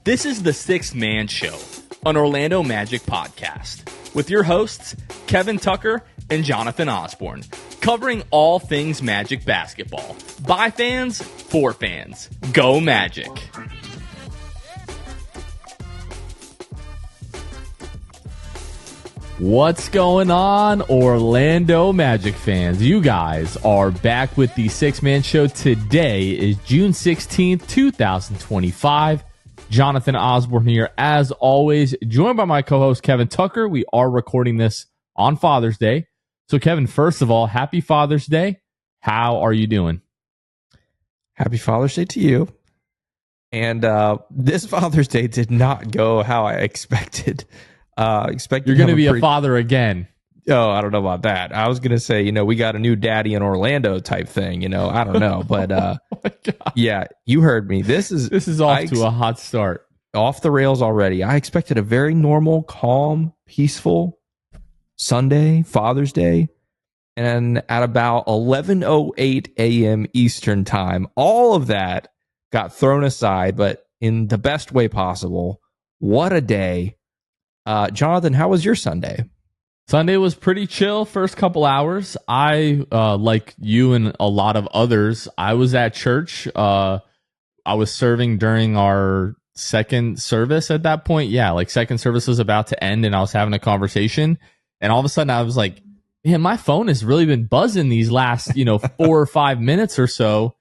This is the Sixth Man Show, an Orlando Magic podcast, with your hosts, Kevin Tucker and Jonathan Osborne, covering all things Magic basketball. By fans, for fans. Go Magic! What's going on, Orlando Magic fans? You guys are back with the Sixth Man Show. Today is June 16th, 2025. Jonathan Osborne here, as always, joined by my co-host Kevin Tucker. We are recording this on Father's Day. So, Kevin, first of all, happy Father's Day. How are you doing? Happy Father's Day to you. And this Father's Day did not go how I expected. You're going to be a father again. Oh, I don't know about that. I was going to say, we got a new daddy in Orlando type thing. I don't know. But oh my God. Yeah, you heard me. This is off to a hot start. Off the rails already. I expected a very normal, calm, peaceful Sunday, Father's Day. And at about 11:08 a.m. Eastern time, all of that got thrown aside, but in the best way possible. What a day. Jonathan, how was your Sunday? Sunday was pretty chill. First couple hours, I like you and a lot of others, I was at church. I was serving during our second service at that point. Yeah, like second service was about to end, and I was having a conversation, and all of a sudden I was like, man, my phone has really been buzzing these last 4 or 5 minutes or so.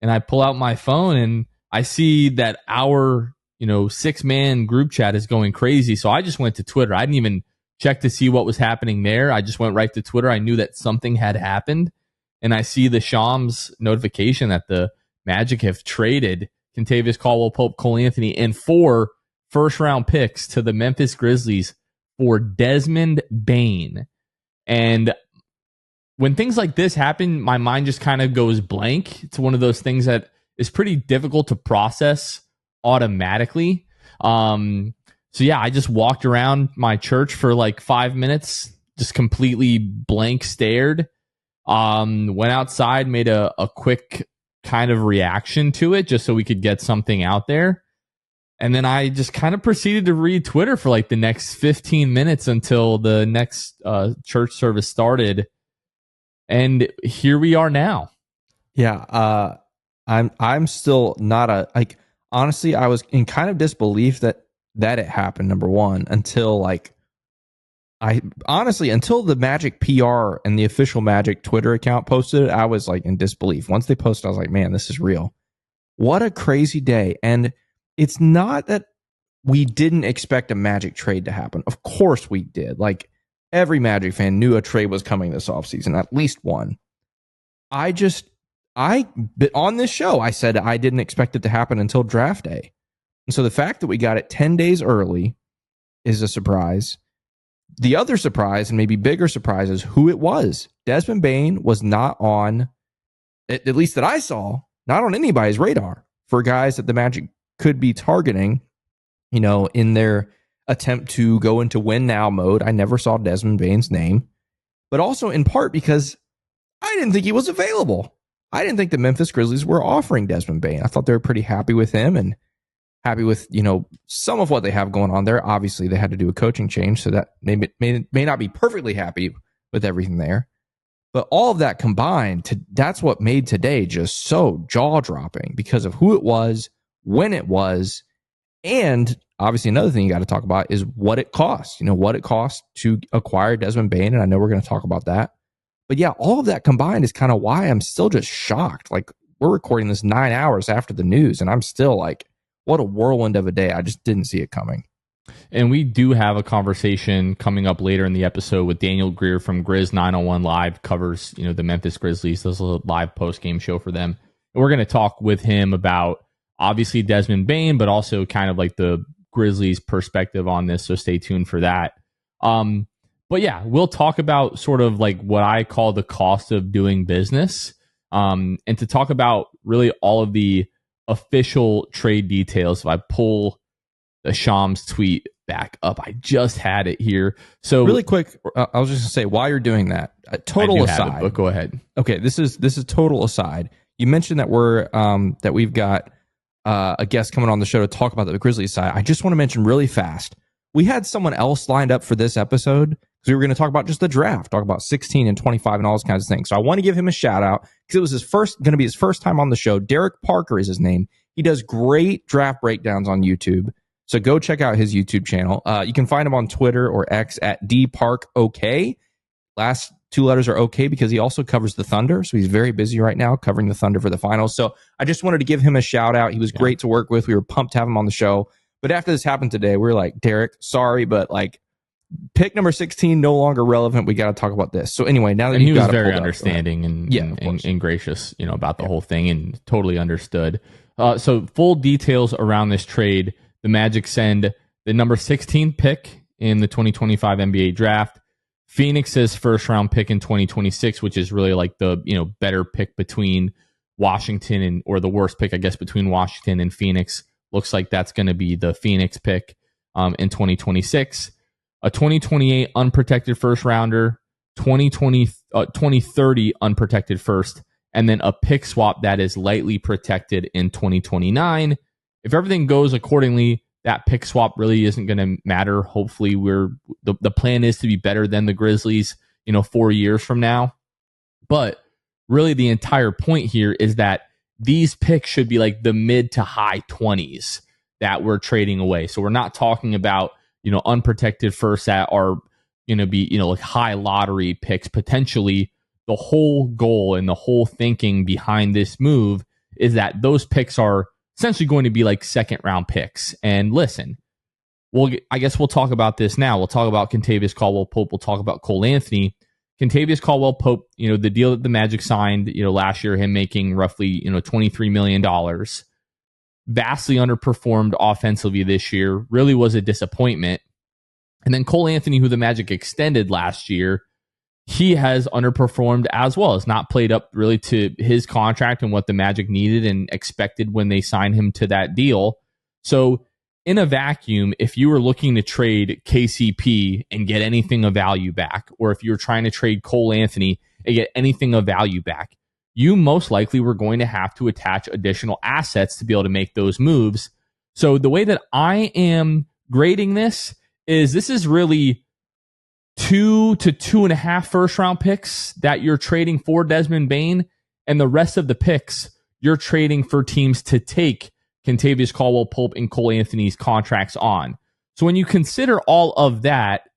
And I pull out my phone and I see that our 6-man group chat is going crazy. So I just went to Twitter. I didn't even check to see what was happening there. I just went right to Twitter. I knew that something had happened. And I see the Shams notification that the Magic have traded Kentavious Caldwell-Pope, Cole Anthony, and 4 first-round picks to the Memphis Grizzlies for Desmond Bane. And when things like this happen, my mind just kind of goes blank. It's one of those things that is pretty difficult to process automatically. So yeah, I just walked around my church for like 5 minutes, just completely blank stared. Went outside, made a quick kind of reaction to it just so we could get something out there. And then I just kind of proceeded to read Twitter for like the next 15 minutes until the next church service started. And here we are now. Yeah, I'm still not honestly, I was in kind of disbelief that it happened, number one, until until the Magic PR and the official Magic Twitter account posted it, I was like in disbelief. Once they posted, I was like, man, this is real. What a crazy day. And it's not that we didn't expect a Magic trade to happen. Of course we did. Like, every Magic fan knew a trade was coming this offseason, at least one. But on this show, I said I didn't expect it to happen until draft day. And so the fact that we got it 10 days early is a surprise. The other surprise, and maybe bigger surprise, is who it was. Desmond Bane was not on, at least that I saw, not on anybody's radar for guys that the Magic could be targeting, in their attempt to go into win now mode. I never saw Desmond Bane's name, but also in part because I didn't think he was available. I didn't think the Memphis Grizzlies were offering Desmond Bane. I thought they were pretty happy with him and happy with, some of what they have going on there. Obviously, they had to do a coaching change, so that may not be perfectly happy with everything there. But all of that combined, that's what made today just so jaw-dropping because of who it was, when it was, and obviously another thing you got to talk about is what it cost. What it cost to acquire Desmond Bane, and I know we're going to talk about that. But yeah, all of that combined is kind of why I'm still just shocked. Like, we're recording this 9 hours after the news, and I'm still like, what a whirlwind of a day. I just didn't see it coming. And we do have a conversation coming up later in the episode with Daniel Greer from Grizz 901 Live, covers, the Memphis Grizzlies. This is a live post-game show for them. And we're going to talk with him about, obviously, Desmond Bane, but also kind of like the Grizzlies' perspective on this. So stay tuned for that. But yeah, we'll talk about sort of like what I call the cost of doing business, and to talk about really all of the official trade details. If I pull the Shams tweet back up, I just had it here. So really quick, I was just gonna say, while you're doing that, total aside, but go ahead. Okay, this is total aside. You mentioned that we've got a guest coming on the show to talk about the Grizzlies side, I just want to mention really fast, we had someone else lined up for this episode because we were going to talk about just the draft, talk about 16 and 25 and all those kinds of things. So I want to give him a shout out because it was going to be his first time on the show. Derek Parker is his name. He does great draft breakdowns on YouTube. So go check out his YouTube channel. You can find him on Twitter or X at dparkok. Last two letters are OK because he also covers the Thunder. So he's very busy right now covering the Thunder for the finals. So I just wanted to give him a shout out. He was great to work with. We were pumped to have him on the show. But after this happened today, we were like, Derek, sorry, but like pick number 16 no longer relevant. We got to talk about this. So anyway, now that he was got very understanding and gracious, about the whole thing and totally understood. So full details around this trade. The Magic send the number 16 pick in the 2025 NBA draft, Phoenix's first round pick in 2026, which is really like the better pick between Washington or the worst pick, I guess, between Washington and Phoenix. Looks like that's going to be the Phoenix pick in 2026. A 2028 unprotected first rounder, 2030 unprotected first, and then a pick swap that is lightly protected in 2029. If everything goes accordingly, that pick swap really isn't going to matter. Hopefully, the plan is to be better than the Grizzlies, 4 years from now. But really, the entire point here is that these picks should be like the mid to high 20s that we're trading away. So we're not talking about, unprotected firsts that are going to be, like high lottery picks. Potentially, the whole goal and the whole thinking behind this move is that those picks are essentially going to be like second round picks. And listen, I guess we'll talk about this now. We'll talk about Kentavious Caldwell-Pope. We'll talk about Cole Anthony. Kentavious Caldwell-Pope, the deal that the Magic signed, last year, him making roughly, $23 million, vastly underperformed offensively this year, really was a disappointment. And then Cole Anthony, who the Magic extended last year, he has underperformed as well. Has not played up really to his contract and what the Magic needed and expected when they signed him to that deal. So in a vacuum, if you were looking to trade KCP and get anything of value back, or if you were trying to trade Cole Anthony and get anything of value back, you most likely were going to have to attach additional assets to be able to make those moves. So the way that I am grading this is really 2 to 2.5 first round picks that you're trading for Desmond Bane, and the rest of the picks you're trading for teams to take Kentavious Caldwell-Pope and Cole Anthony's contracts on. So when you consider all of that,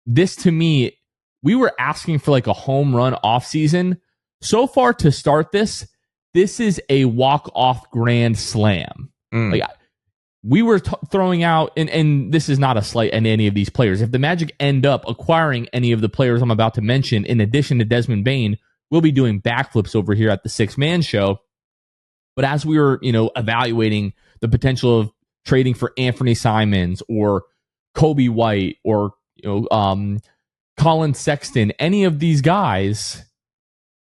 this to me, we were asking for like a home run offseason. So far to start this is a walk-off grand slam. Like we were throwing out, and this is not a slight at any of these players. If the Magic end up acquiring any of the players I'm about to mention, in addition to Desmond Bane, we'll be doing backflips over here at the Six Man Show. But as we were, evaluating the potential of trading for Anthony Simons or Kobe White or, Colin Sexton, any of these guys,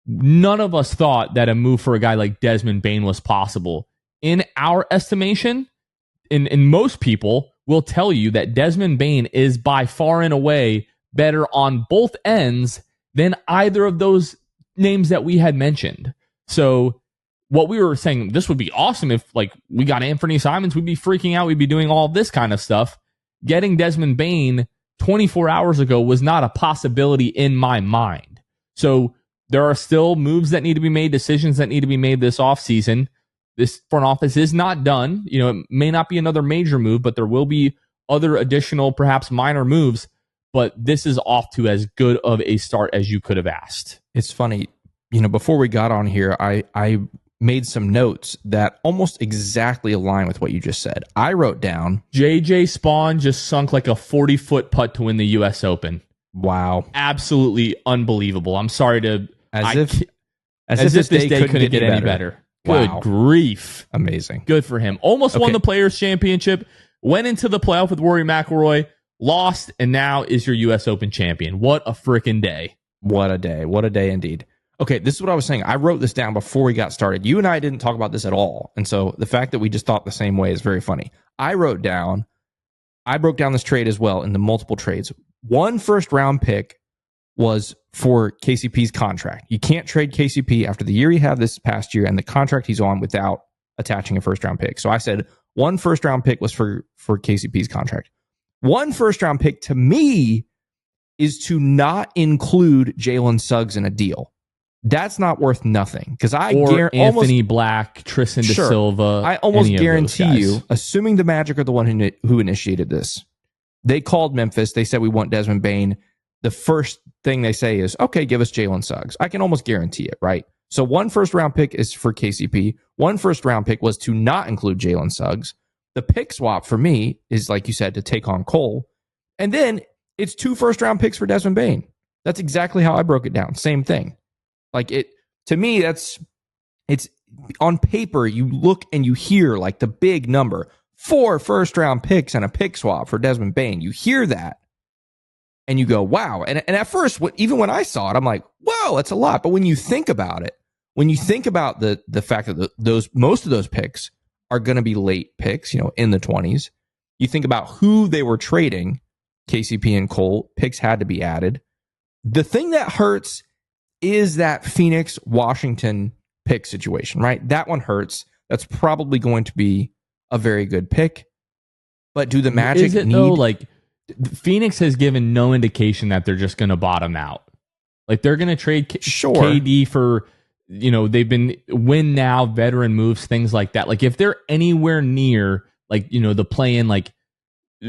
none of us thought that a move for a guy like Desmond Bane was possible. In our estimation, and most people will tell you that Desmond Bane is by far and away better on both ends than either of those names that we had mentioned. So what we were saying, this would be awesome if like we got Anthony Simons, we'd be freaking out, we'd be doing all this kind of stuff. Getting Desmond Bane 24 hours ago was not a possibility in my mind. So there are still moves that need to be made, decisions that need to be made this offseason. This front office is not done. It may not be another major move, but there will be other additional, perhaps minor moves. But this is off to as good of a start as you could have asked. It's funny, before we got on here, I made some notes that almost exactly align with what you just said. I wrote down, JJ Spawn just sunk like a 40-foot putt to win the U.S. Open. Wow. Absolutely unbelievable. I'm sorry to... As if this day couldn't get any better. Good grief. Amazing. Good for him. Almost won the Players' Championship, went into the playoff with Rory McIlroy, lost, and now is your U.S. Open champion. What a freaking day. What a day. What a day indeed. Okay, this is what I was saying. I wrote this down before we got started. You and I didn't talk about this at all. And so the fact that we just thought the same way is very funny. I broke down this trade as well into multiple trades. One first round pick was for KCP's contract. You can't trade KCP after the year he had this past year and the contract he's on without attaching a first round pick. So I said 1 first round pick was for KCP's contract. 1 first round pick to me is to not include Jalen Suggs in a deal. That's not worth nothing because Anthony Black, Tristan Da Silva. I almost guarantee you, assuming the Magic are the one who initiated this, they called Memphis. They said we want Desmond Bane. The first thing they say is, okay, give us Jalen Suggs. I can almost guarantee it, right? So 1 first round pick is for KCP. 1 first round pick was to not include Jalen Suggs. The pick swap for me is, like you said, to take on Cole. And then it's 2 first round picks for Desmond Bane. That's exactly how I broke it down. Same thing. Like to me, it's on paper, you look and you hear like the big number, 4 first round picks and a pick swap for Desmond Bane. You hear that and you go, wow. And at first, even when I saw it, I'm like, whoa, that's a lot. But when you think about it, when you think about the fact that most of those picks are going to be late picks, in the 20s, you think about who they were trading, KCP and Cole, picks had to be added. The thing that hurts is that Phoenix Washington pick situation, right? That one hurts. That's probably going to be a very good pick. But do the Magic need... though, like, Phoenix has given no indication that they're just going to bottom out. Like, they're going to trade KD for, they've been win now, veteran moves, things like that. Like, if they're anywhere near, like, the play-in, like,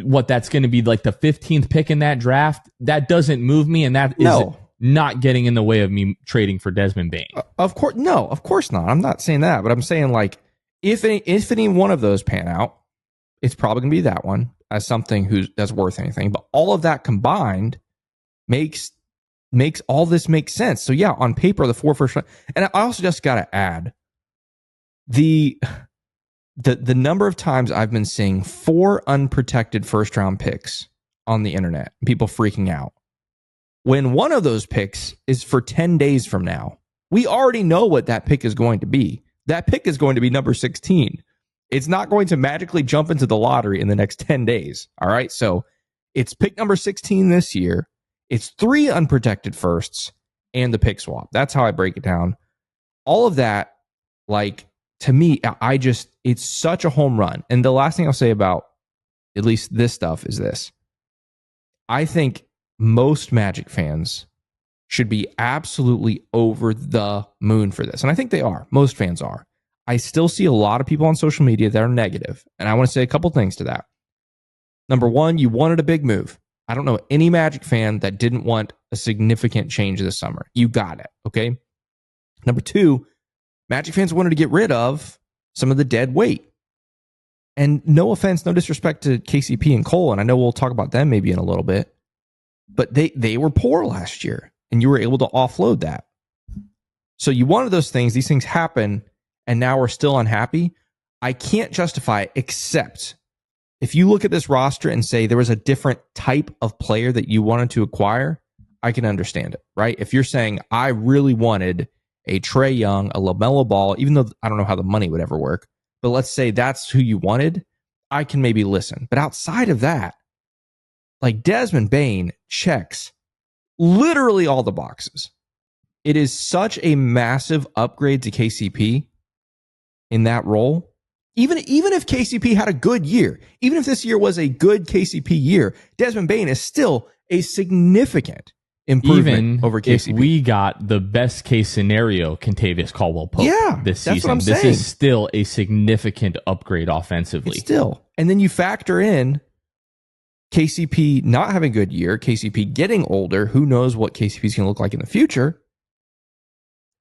what that's going to be, like, the 15th pick in that draft, that doesn't move me, and that is not getting in the way of me trading for Desmond Bane. Of course not. I'm not saying that, but I'm saying, like, if any one of those pan out, it's probably going to be that one as something that's worth anything. But all of that combined makes all this make sense. So yeah, on paper, the 4 first round, and I also just got to add the number of times I've been seeing 4 unprotected first round picks on the internet, people freaking out. When one of those picks is for 10 days from now, we already know what that pick is going to be. That pick is going to be number 16. It's not going to magically jump into the lottery in the next 10 days. All right. So it's pick number 16 this year. It's 3 unprotected firsts and the pick swap. That's how I break it down. All of that, like, to me, it's such a home run. And the last thing I'll say about at least this stuff is this. I think most Magic fans should be absolutely over the moon for this. And I think they are. Most fans are. I still see a lot of people on social media that are negative. And I want to say a couple things to that. Number one, you wanted a big move. I don't know any Magic fan that didn't want a significant change this summer. You got it. Okay. Number two, Magic fans wanted to get rid of some of the dead weight. And no offense, no disrespect to KCP and Cole, and I know we'll talk about them maybe in a little bit, but they were poor last year, and you were able to offload that. So you wanted those things. These things happen, and now we're still unhappy. I can't justify it, except if you look at this roster and say there was a different type of player that you wanted to acquire, I can understand it, right? If you're saying, I really wanted a Trae Young, a LaMelo Ball, even though I don't know how the money would ever work, but let's say that's who you wanted, I can maybe listen. But outside of that, like Desmond Bane checks literally all the boxes. It is such a massive upgrade to KCP in that role. Even if KCP had a good year, even if this year was a good KCP year, Desmond Bane is still a significant improvement over KCP. If we got the best case scenario, Kentavious Caldwell-Pope this season, that's what I'm saying. This is still a significant upgrade offensively. It's still. And then you factor in KCP not having a good year, KCP getting older. Who knows what KCP is going to look like in the future?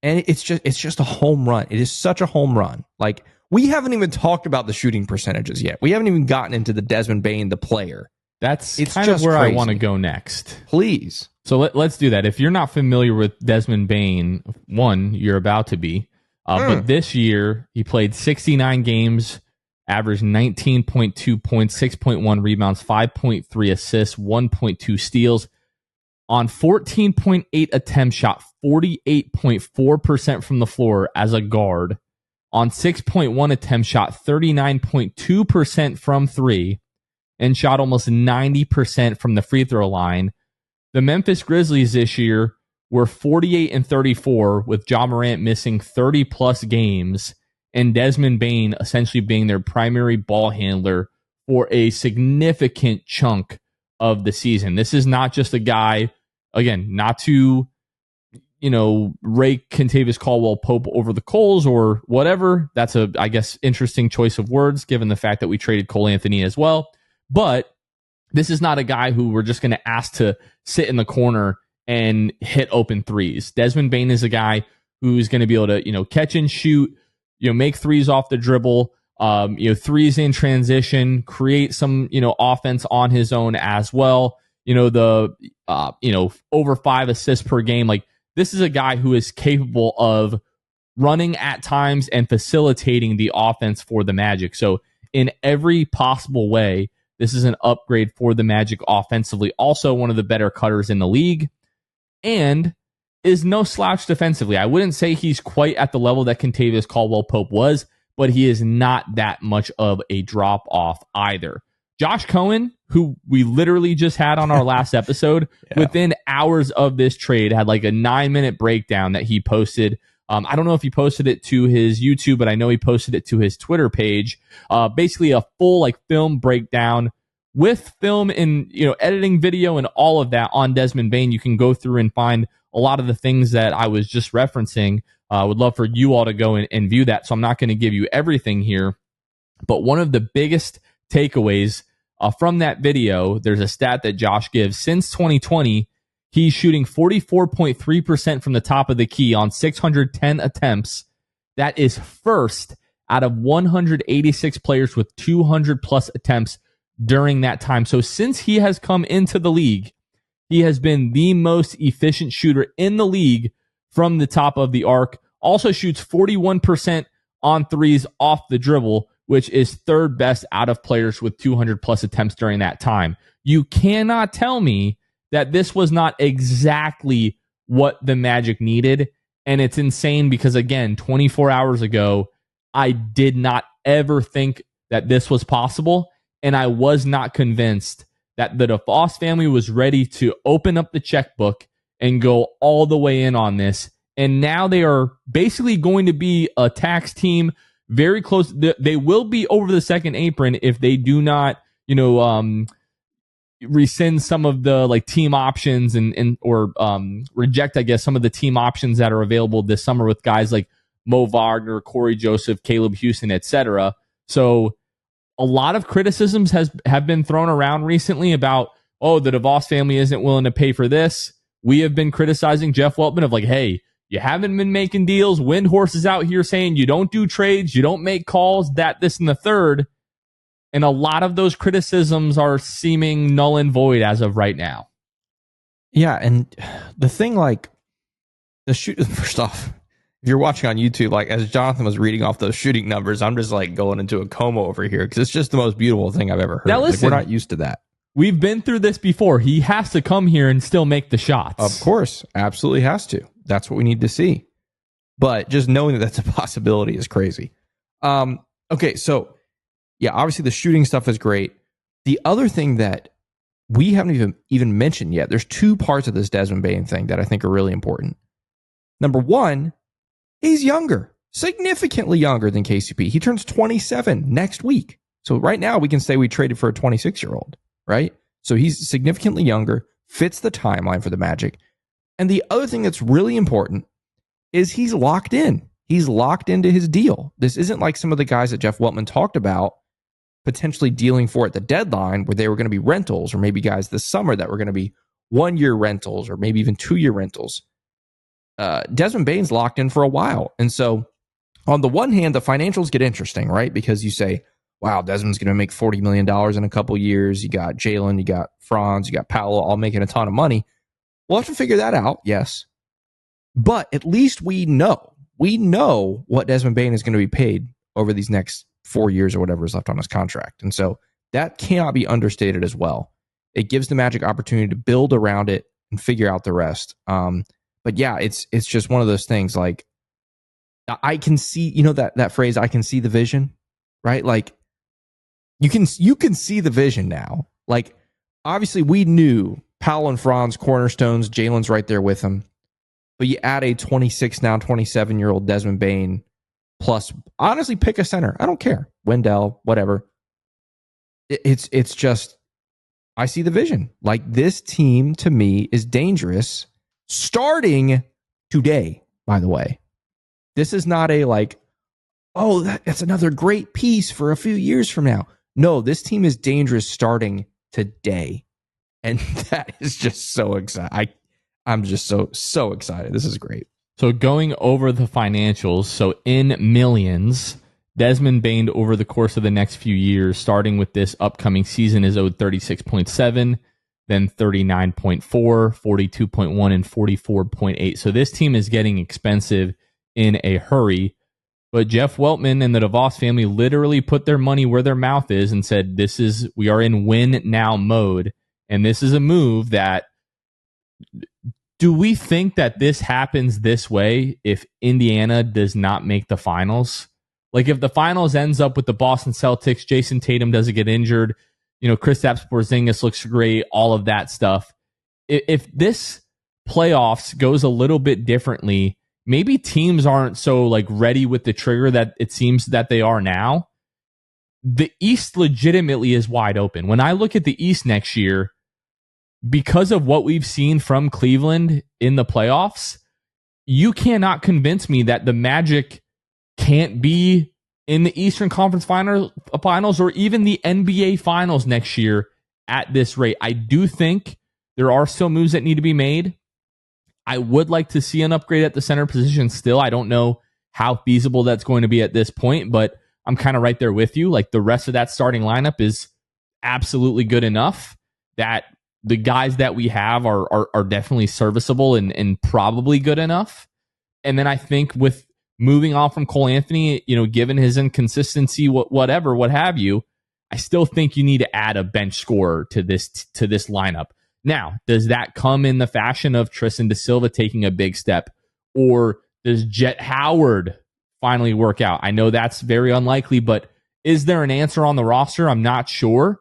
And it's just a home run. It is such a home run. Like, we haven't even talked about the shooting percentages yet. We haven't even gotten into the Desmond Bane, the player. It's kind of where crazy. I want to go next. Please. So let's do that. If you're not familiar with Desmond Bane, one, you're about to be. But this year, he played 69 games, averaged 19.2 points, 6.1 rebounds, 5.3 assists, 1.2 steals. On 14.8 attempts, shot 48.4% from the floor as a guard. On 6.1 attempts, shot 39.2% from three, and shot almost 90% from the free throw line. The Memphis Grizzlies this year were 48-34 with Ja Morant missing 30-plus games, and Desmond Bane essentially being their primary ball handler for a significant chunk of the season. This is not just a guy, again, not to, rake Kentavious Caldwell-Pope over the coals or whatever. That's I guess, interesting choice of words given the fact that we traded Cole Anthony as well. But this is not a guy who we're just going to ask to sit in the corner and hit open threes. Desmond Bane is a guy who's going to be able to, catch and shoot, make threes off the dribble, threes in transition, create some, offense on his own as well. Over 5 assists per game. Like, this is a guy who is capable of running at times and facilitating the offense for the Magic. So in every possible way, this is an upgrade for the Magic offensively. Also one of the better cutters in the league and is no slouch defensively. I wouldn't say he's quite at the level that Kentavious Caldwell-Pope was, but he is not that much of a drop off either. Josh Cohen, who we literally just had on our last episode, within hours of this trade, had like a 9-minute breakdown that he posted. I don't know if he posted it to his YouTube, but I know he posted it to his Twitter page. Basically a full film breakdown with film and editing video and all of that on Desmond Bane. You can go through and find a lot of the things that I was just referencing. I would love for you all to go and view that. So I'm not going to give you everything here, but one of the biggest takeaways from that video, there's a stat that Josh gives. Since 2020, he's shooting 44.3% from the top of the key on 610 attempts. That is first out of 186 players with 200 plus attempts during that time. So since he has come into the league, he has been the most efficient shooter in the league from the top of the arc. Also shoots 41% on threes off the dribble, which is third best out of players with 200 plus attempts during that time. You cannot tell me that this was not exactly what the Magic needed. And it's insane because, again, 24 hours ago, I did not ever think that this was possible. And I was not convinced that the DeVos family was ready to open up the checkbook and go all the way in on this. And now they are basically going to be a tax team very close. They will be over the second apron if they do not, rescind some of the team options or reject, I guess, some of the team options that are available this summer with guys like Mo Wagner, Corey Joseph, Caleb Houston, etc. So a lot of criticisms have been thrown around recently about, the DeVos family isn't willing to pay for this. We have been criticizing Jeff Weltman of hey, you haven't been making deals. Windhorse is out here saying you don't do trades, you don't make calls, this, and the third. And a lot of those criticisms are seeming null and void as of right now. Yeah, and the thing, first off, if you're watching on YouTube, as Jonathan was reading off those shooting numbers, I'm just going into a coma over here because it's just the most beautiful thing I've ever heard. Now listen, we're not used to that. We've been through this before. He has to come here and still make the shots. Of course, absolutely has to. That's what we need to see. But just knowing that that's a possibility is crazy. Okay, so yeah, obviously the shooting stuff is great. The other thing that we haven't even mentioned yet, there's two parts of this Desmond Bane thing that I think are really important. Number one, he's younger, significantly younger than KCP. He turns 27 next week. So right now we can say we traded for a 26-year-old, right? So he's significantly younger, fits the timeline for the Magic. And the other thing that's really important is he's locked in. He's locked into his deal. This isn't like some of the guys that Jeff Weltman talked about potentially dealing for at the deadline where they were going to be rentals, or maybe guys this summer that were going to be 1-year rentals or maybe even 2-year rentals. Desmond Bane's locked in for a while. And so on the one hand, the financials get interesting, right? Because you say, wow, Desmond's going to make $40 million in a couple years. You got Jalen, you got Franz, you got Paolo, all making a ton of money. We'll have to figure that out, yes. But at least we know what Desmond Bane is going to be paid over these next 4 years or whatever is left on his contract. And so that cannot be understated as well. It gives the Magic opportunity to build around it and figure out the rest. But yeah, it's just one of those things. Like, I can see, that phrase, I can see the vision, right? Like, you can see the vision now. Like, obviously we knew Paolo and Franz cornerstones, Jalen's right there with him. But you add a 26, now 27-year-old Desmond Bane plus honestly pick a center. I don't care. Wendell, whatever. It's just, I see the vision. Like, this team to me is dangerous starting today, by the way. This is not a like, oh, that's another great piece for a few years from now. No, this team is dangerous starting today. And that is just so exciting. I'm just so excited. This is great. So going over the financials, so in millions, Desmond Bane over the course of the next few years, starting with this upcoming season, is owed 36.7, then 39.4, 42.1, and 44.8. So this team is getting expensive in a hurry. But Jeff Weltman and the DeVos family literally put their money where their mouth is and said, we are in win now mode. And this is a move that, do we think that this happens this way if Indiana does not make the finals? Like, if the finals ends up with the Boston Celtics, Jason Tatum doesn't get injured, Kristaps Porzingis looks great, all of that stuff. If this playoffs goes a little bit differently, maybe teams aren't so like ready with the trigger that it seems that they are now. The East legitimately is wide open. When I look at the East next year, because of what we've seen from Cleveland in the playoffs, you cannot convince me that the Magic can't be in the Eastern Conference Finals or even the NBA Finals next year at this rate. I do think there are still moves that need to be made. I would like to see an upgrade at the center position still. I don't know how feasible that's going to be at this point, but I'm kind of right there with you. Like, the rest of that starting lineup is absolutely good enough that the guys that we have are definitely serviceable and probably good enough. And then I think with moving on from Cole Anthony, given his inconsistency, what have you, I still think you need to add a bench scorer to this lineup. Now, does that come in the fashion of Tristan da Silva taking a big step, or does Jet Howard finally work out? I know that's very unlikely, but is there an answer on the roster? I'm not sure.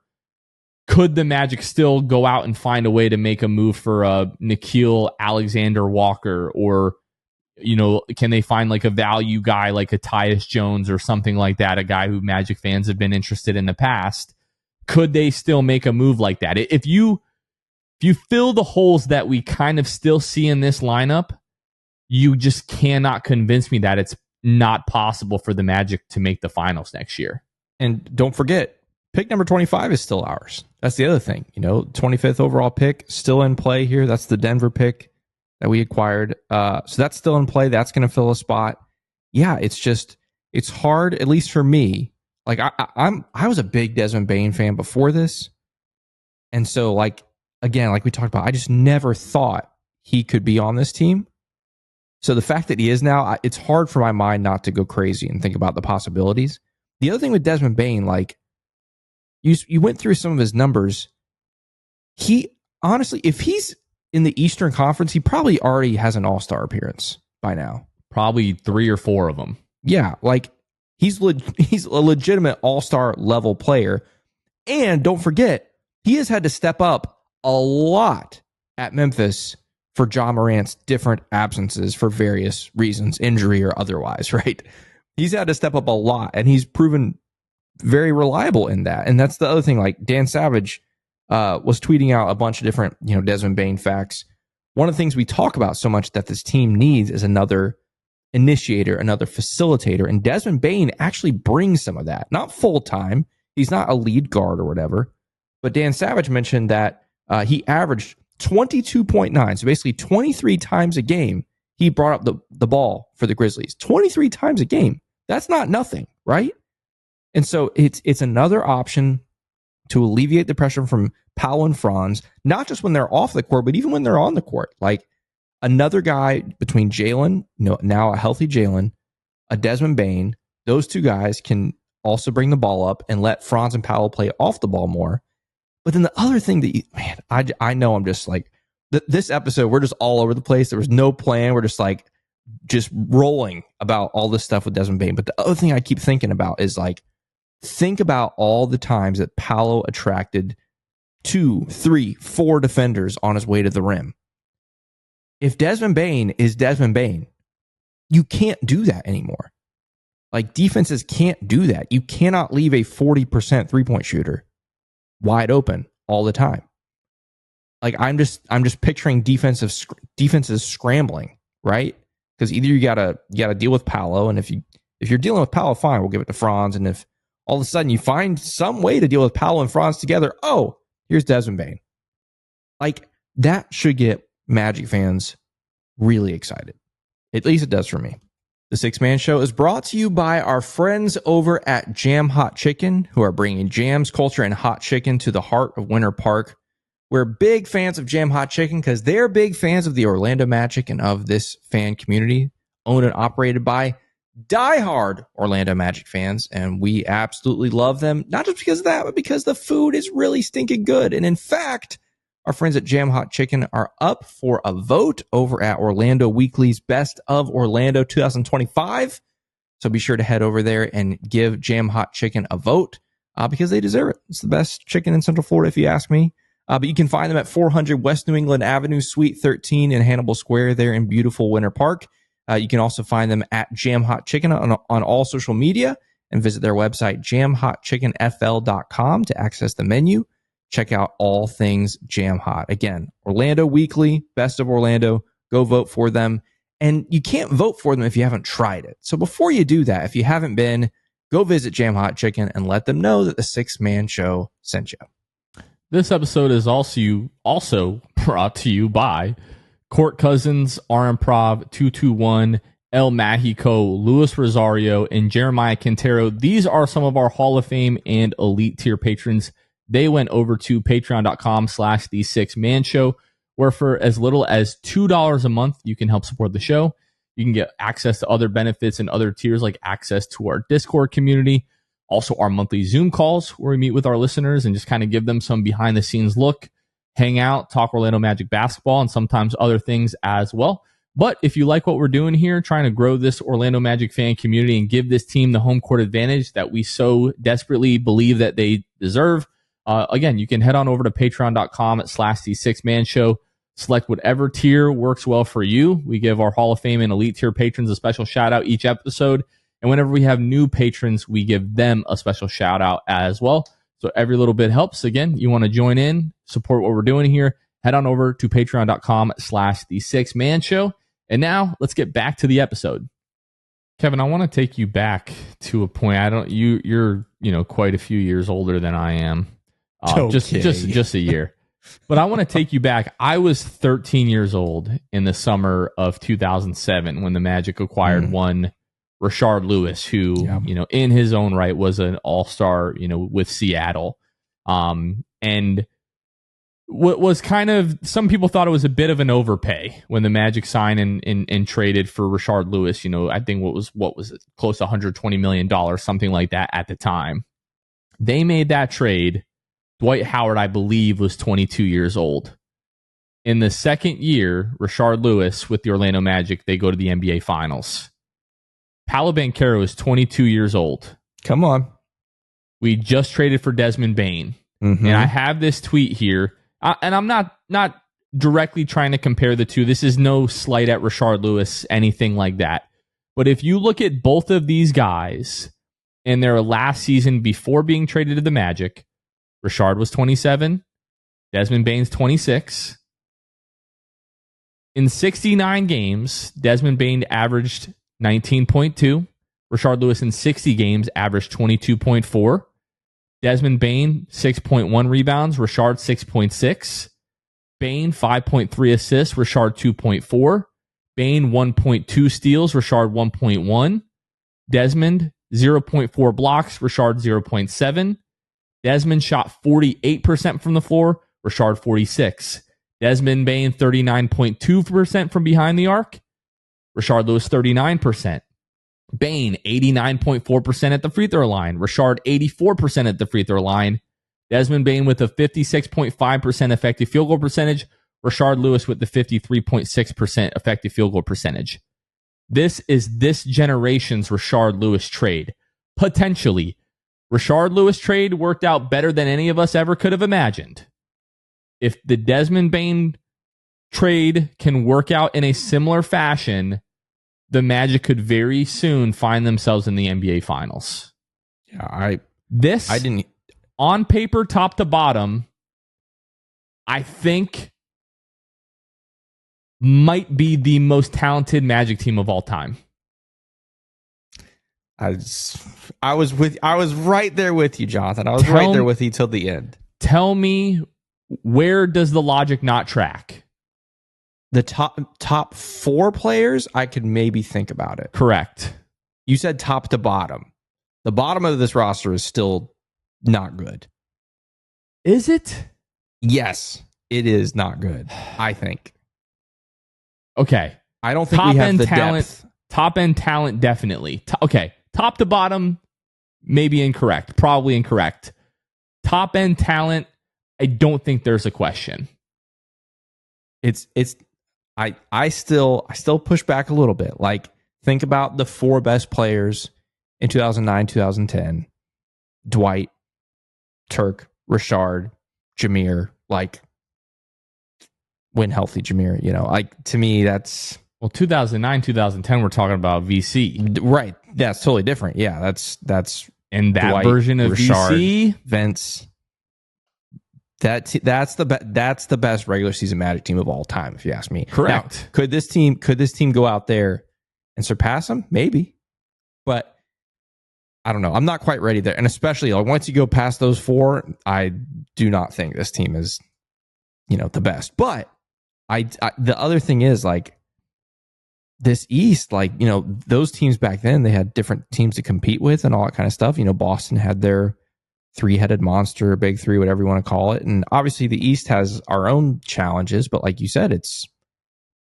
Could the Magic still go out and find a way to make a move for Nickeil Alexander-Walker, or can they find like a value guy like a Tyus Jones or something like that, a guy who Magic fans have been interested in the past? Could they still make a move like that? If you fill the holes that we kind of still see in this lineup, you just cannot convince me that it's not possible for the Magic to make the finals next year. And don't forget, pick number 25 is still ours. That's the other thing. 25th overall pick still in play here. That's the Denver pick that we acquired. So that's still in play. That's going to fill a spot. Yeah, it's hard, at least for me. Like, I was a big Desmond Bane fan before this. And so, like, again, like we talked about, I just never thought he could be on this team. So the fact that he is now, it's hard for my mind not to go crazy and think about the possibilities. The other thing with Desmond Bane, like, you went through some of his numbers. He, honestly, if he's in the Eastern Conference, he probably already has an all-star appearance by now. Probably 3 or 4 of them. Yeah, like, he's a legitimate all-star level player. And don't forget, he has had to step up a lot at Memphis for Ja Morant's different absences for various reasons, injury or otherwise, right? He's had to step up a lot, and he's proven very reliable in that. And that's the other thing. Like, Dan Savage was tweeting out a bunch of different, Desmond Bane facts. One of the things we talk about so much that this team needs is another initiator, another facilitator. And Desmond Bane actually brings some of that. Not full time. He's not a lead guard or whatever. But Dan Savage mentioned that he averaged 22.9. So basically 23 times a game, he brought up the ball for the Grizzlies. 23 times a game. That's not nothing, right? And so it's another option to alleviate the pressure from Paolo and Franz, not just when they're off the court, but even when they're on the court. Like, another guy between Jalen, now a healthy Jalen, a Desmond Bane, those two guys can also bring the ball up and let Franz and Paolo play off the ball more. But then the other thing that, I know I'm just like, this episode, we're just all over the place. There was no plan. We're just rolling about all this stuff with Desmond Bane. But the other thing I keep thinking about is, like, think about all the times that Paolo attracted 2, 3, 4 defenders on his way to the rim. If Desmond Bane is Desmond Bane, you can't do that anymore. Like, defenses can't do that. You cannot leave a 40% three-point shooter wide open all the time. Like, I'm just picturing defenses scrambling, right? Because either you gotta deal with Paolo, and if you're dealing with Paolo, fine, we'll give it to Franz. And if all of a sudden you find some way to deal with Paolo and Franz together, oh, here's Desmond Bane. Like, that should get Magic fans really excited. At least it does for me. The Six Man Show is brought to you by our friends over at Jam Hot Chicken, who are bringing jams, culture, and hot chicken to the heart of Winter Park. We're big fans of Jam Hot Chicken because they're big fans of the Orlando Magic and of this fan community, owned and operated by diehard Orlando Magic fans. And we absolutely love them, not just because of that, but because the food is really stinking good. And in fact, our friends at Jam Hot Chicken are up for a vote over at Orlando Weekly's Best of Orlando 2025. So be sure to head over there and give Jam Hot Chicken a vote because they deserve it. It's the best chicken in Central Florida, if you ask me. But you can find them at 400 West New England Avenue, Suite 13 in Hannibal Square there in beautiful Winter Park. You can also find them at Jam Hot Chicken on all social media and visit their website, jamhotchickenfl.com, to access the menu. Check out all things Jam Hot. Again, Orlando Weekly, Best of Orlando. Go vote for them. And you can't vote for them if you haven't tried it. So before you do that, if you haven't been, go visit Jam Hot Chicken and let them know that the Six Man Show sent you. This episode is also brought to you by Court Cousins, R Improv 221, El Mexico, Luis Rosario, and Jeremiah Quintero. These are some of our Hall of Fame and elite tier patrons. They went over to patreon.com/the Six Man Show, where for as little as $2 a month, you can help support the show. You can get access to other benefits and other tiers, like access to our Discord community, also our monthly Zoom calls where we meet with our listeners and just kind of give them some behind the scenes look, hang out, talk Orlando Magic basketball, and sometimes other things as well. But if you like what we're doing here, trying to grow this Orlando Magic fan community and give this team the home court advantage that we so desperately believe that they deserve, again, you can head on over to patreon.com/the Six Man Show. Select whatever tier works well for you. We give our Hall of Fame and elite tier patrons a special shout out each episode. And whenever we have new patrons, we give them a special shout out as well. So every little bit helps. Again, you want to join in, support what we're doing here, head on over to patreon.com/the Six Man Show. And now let's get back to the episode. Kevin, I want to take you back to a point. You're quite a few years older than I am. Okay. Just a year. But I want to take you back. I was 13 years old in the summer of 2007 when the Magic acquired one Rashard Lewis, who, in his own right was an all-star, with Seattle. And what was kind of, some people thought it was a bit of an overpay when the Magic signed and traded for Rashard Lewis. I think what was it, close to $120 million, something like that at the time. They made that trade. Dwight Howard, I believe, was 22 years old. In the second year, Rashard Lewis with the Orlando Magic, they go to the NBA Finals. Paolo Banchero is 22 years old. Come on. We just traded for Desmond Bane. Mm-hmm. And I have this tweet here. And I'm not directly trying to compare the two. This is no slight at Rashard Lewis, anything like that. But if you look at both of these guys in their last season before being traded to the Magic, Rashard was 27. Desmond Bane's 26. In 69 games, Desmond Bane averaged 19.2. Rashard Lewis in 60 games averaged 22.4. Desmond Bane, 6.1 rebounds. Rashard, 6.6. Bane, 5.3 assists. Rashard, 2.4. Bane, 1.2 steals. Rashard, 1.1. Desmond, 0.4 blocks. Rashard, 0.7. Desmond shot 48% from the floor. Rashard, 46%. Desmond Bane, 39.2% from behind the arc. Rashard Lewis, 39%. Bane, 89.4% at the free throw line. Rashard, 84% at the free throw line. Desmond Bane with a 56.5% effective field goal percentage. Rashard Lewis with the 53.6% effective field goal percentage. This is this generation's Rashard Lewis trade. Potentially. Rashard Lewis trade worked out better than any of us ever could have imagined. If the Desmond Bane trade can work out in a similar fashion, the Magic could very soon find themselves in the NBA Finals. Yeah, I didn't on paper, top to bottom, I think might be the most talented Magic team of all time. I was right there with you, Jonathan. I was right there with you till the end. Tell me, where does the logic not track? The top 4 players, I could maybe think about it. Correct. You said top to bottom. The bottom of this roster is still not good. Is it? Yes, it is not good, I think. Okay. I don't think we have the depth. Top end talent, definitely. Okay. Top to bottom, maybe incorrect. Probably incorrect. Top end talent, I don't think there's a question. I still push back a little bit. Like, think about the 4 best players in 2009, 2010. Dwight, Turk, Rashard, Jameer, like, when healthy Jameer, like, to me, that's... Well, 2009, 2010, we're talking about VC. Right. That's totally different. Yeah, that's and that Dwight, version of Rashard, VC, Vince. That's the best regular season Magic team of all time, if you ask me. Correct. Now, could this team go out there and surpass them? Maybe, but I don't know. I'm not quite ready there, and especially like once you go past those 4, I do not think this team is, the best. But I the other thing is, like, this East, like, those teams back then, they had different teams to compete with and all that kind of stuff. Boston had their 3-headed monster, big 3, whatever you want to call it. And obviously the East has our own challenges, but like you said, it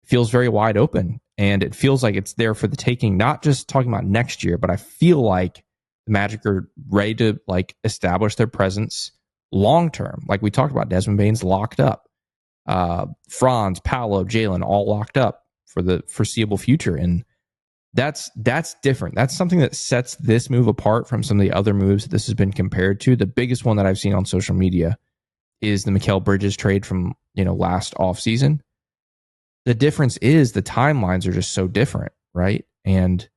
feels very wide open, and it feels like it's there for the taking, not just talking about next year, but I feel like the Magic are ready to like establish their presence long term. Like we talked about, Desmond Bane's locked up. Franz, Paolo, Jalen, all locked up for the foreseeable future. And that's different. That's something that sets this move apart from some of the other moves that this has been compared to. The biggest one that I've seen on social media is the Mikal Bridges trade from, last offseason. The difference is the timelines are just so different, right? And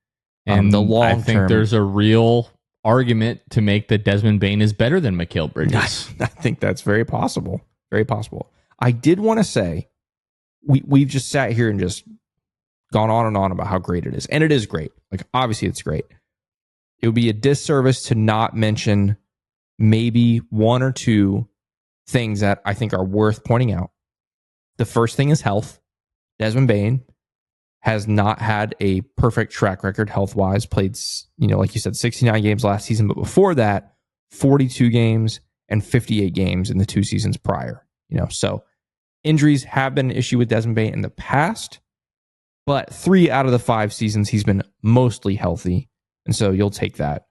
the long term, I think there's a real argument to make that Desmond Bane is better than Mikal Bridges. I think that's very possible. Very possible. I did want to say, we've just sat here and just gone on and on about how great it is. And it is great. Like, obviously it's great. It would be a disservice to not mention maybe 1 or 2 things that I think are worth pointing out. The first thing is health. Desmond Bane has not had a perfect track record health-wise. Played, like you said, 69 games last season, but before that, 42 games and 58 games in the 2 seasons prior. So injuries have been an issue with Desmond Bane in the past, but 3 out of the 5 seasons he's been mostly healthy, and so you'll take that.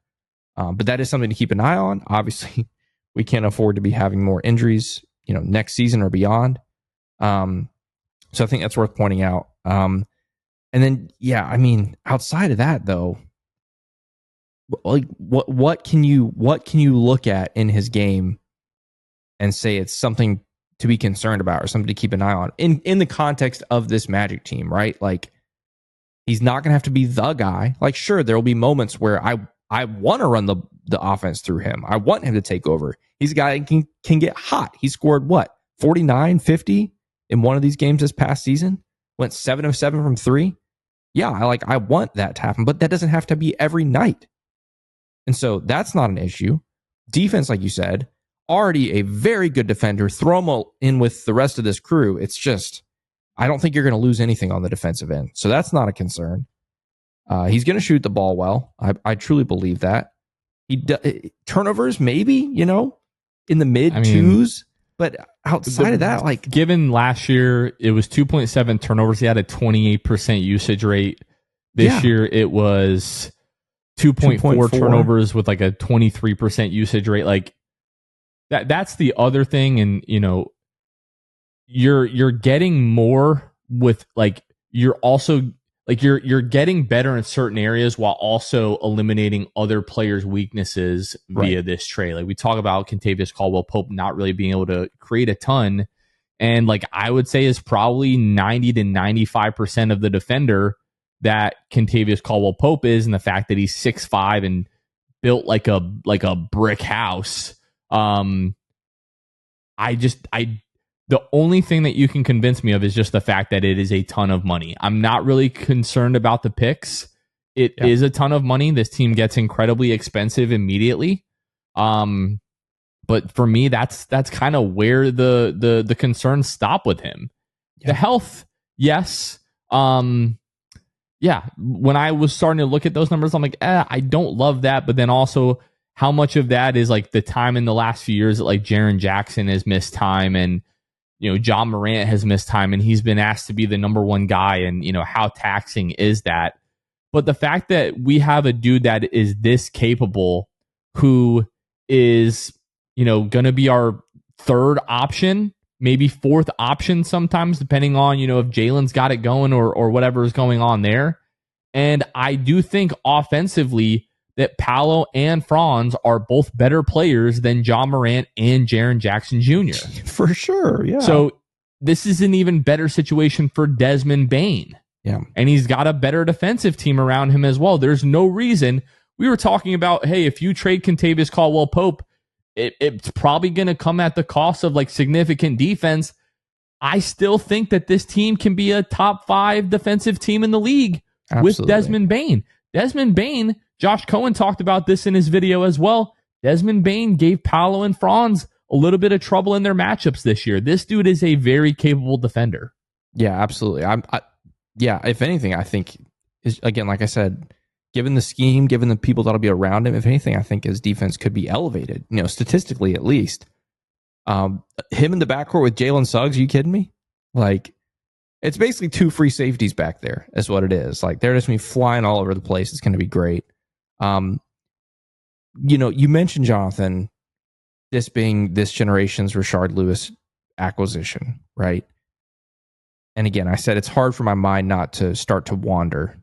But that is something to keep an eye on. Obviously, we can't afford to be having more injuries, next season or beyond. So I think that's worth pointing out. And then, outside of that, though, like what can you look at in his game and say it's something to be concerned about or something to keep an eye on in the context of this Magic team, right? Like, he's not going to have to be the guy. Like, sure, there will be moments where I want to run the offense through him. I want him to take over. He's a guy that can get hot. He scored 49, 50 in one of these games this past season. Went 7 of 7 from 3. Yeah, I want that to happen, but that doesn't have to be every night. And so that's not an issue. Defense, like you said, already a very good defender. Throw him in with the rest of this crew. It's just, I don't think you're going to lose anything on the defensive end. So that's not a concern. He's going to shoot the ball well. I truly believe that. Turnovers, maybe, in the mid 2s. But outside of that, like, given last year, it was 2.7 turnovers. He had a 28% usage rate. This year, it was 2.4 turnovers with like a 23% usage rate. Like, that's the other thing. And, you're getting more with, like, you're also, like, you're getting better in certain areas while also eliminating other players' weaknesses via this trade. Like, we talk about Kentavious Caldwell-Pope not really being able to create a ton, and like I would say is probably 90 to 95% of the defender that Kentavious Caldwell-Pope is, and the fact that he's 6'5" and built like a brick house. The only thing that you can convince me of is just the fact that it is a ton of money. I'm not really concerned about the picks. It is a ton of money. This team gets incredibly expensive immediately. But for me, that's kind of where the concerns stop with him. The health, yes. When I was starting to look at those numbers, I'm like, I don't love that. But then also, how much of that is like the time in the last few years that like Jaren Jackson has missed time, and John Morant has missed time, and he's been asked to be the number one guy, and how taxing is that? But the fact that we have a dude that is this capable, who is going to be our third option, maybe fourth option sometimes, depending on, if Jalen's got it going or whatever is going on there. And I do think offensively that Paolo and Franz are both better players than John Morant and Jaren Jackson Jr. For sure, yeah. So this is an even better situation for Desmond Bane. Yeah. And he's got a better defensive team around him as well. There's no reason. We were talking about, hey, if you trade Kentavious Caldwell-Pope, it's probably going to come at the cost of like significant defense. I still think that this team can be a top 5 defensive team in the league. Absolutely. With Desmond Bane. Desmond Bane, Josh Cohen talked about this in his video as well. Desmond Bane gave Paolo and Franz a little bit of trouble in their matchups this year. This dude is a very capable defender. Yeah, absolutely. If anything, I think, again, like I said, given the scheme, given the people that'll be around him, if anything, I think his defense could be elevated, statistically at least. Him in the backcourt with Jalen Suggs, are you kidding me? Like, it's basically 2 free safeties back there, is what it is. Like, they're just going to be flying all over the place. It's going to be great. You mentioned, Jonathan, this being this generation's Rashard Lewis acquisition, right? And again, I said it's hard for my mind not to start to wander.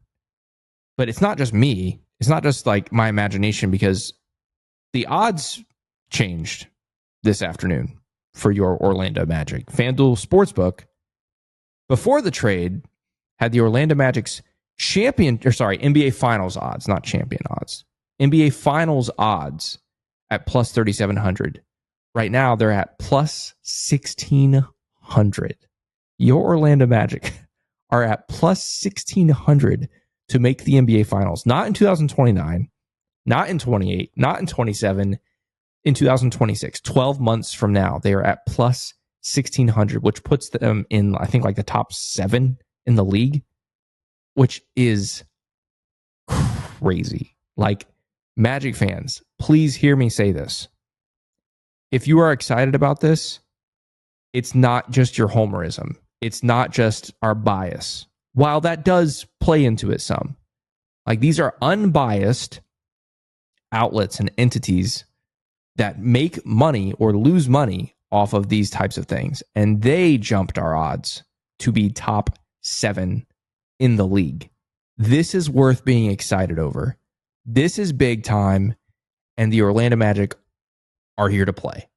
But it's not just me. It's not just like my imagination, because the odds changed this afternoon for your Orlando Magic. FanDuel Sportsbook, before the trade, had the Orlando Magic's NBA Finals odds, not champion odds. NBA Finals odds at plus 3,700. Right now, they're at plus 1,600. Your Orlando Magic are at plus 1,600 to make the NBA Finals. Not in 2029, not in 28, not in 27, in 2026. 12 months from now, they are at plus 1,600, which puts them in, I think, like the top 7 in the league, which is crazy. Like, Magic fans, please hear me say this. If you are excited about this, it's not just your homerism. It's not just our bias. While that does play into it some. Like, these are unbiased outlets and entities that make money or lose money off of these types of things. And they jumped our odds to be top 7 in the league. This is worth being excited over. This is big time, and the Orlando Magic are here to play.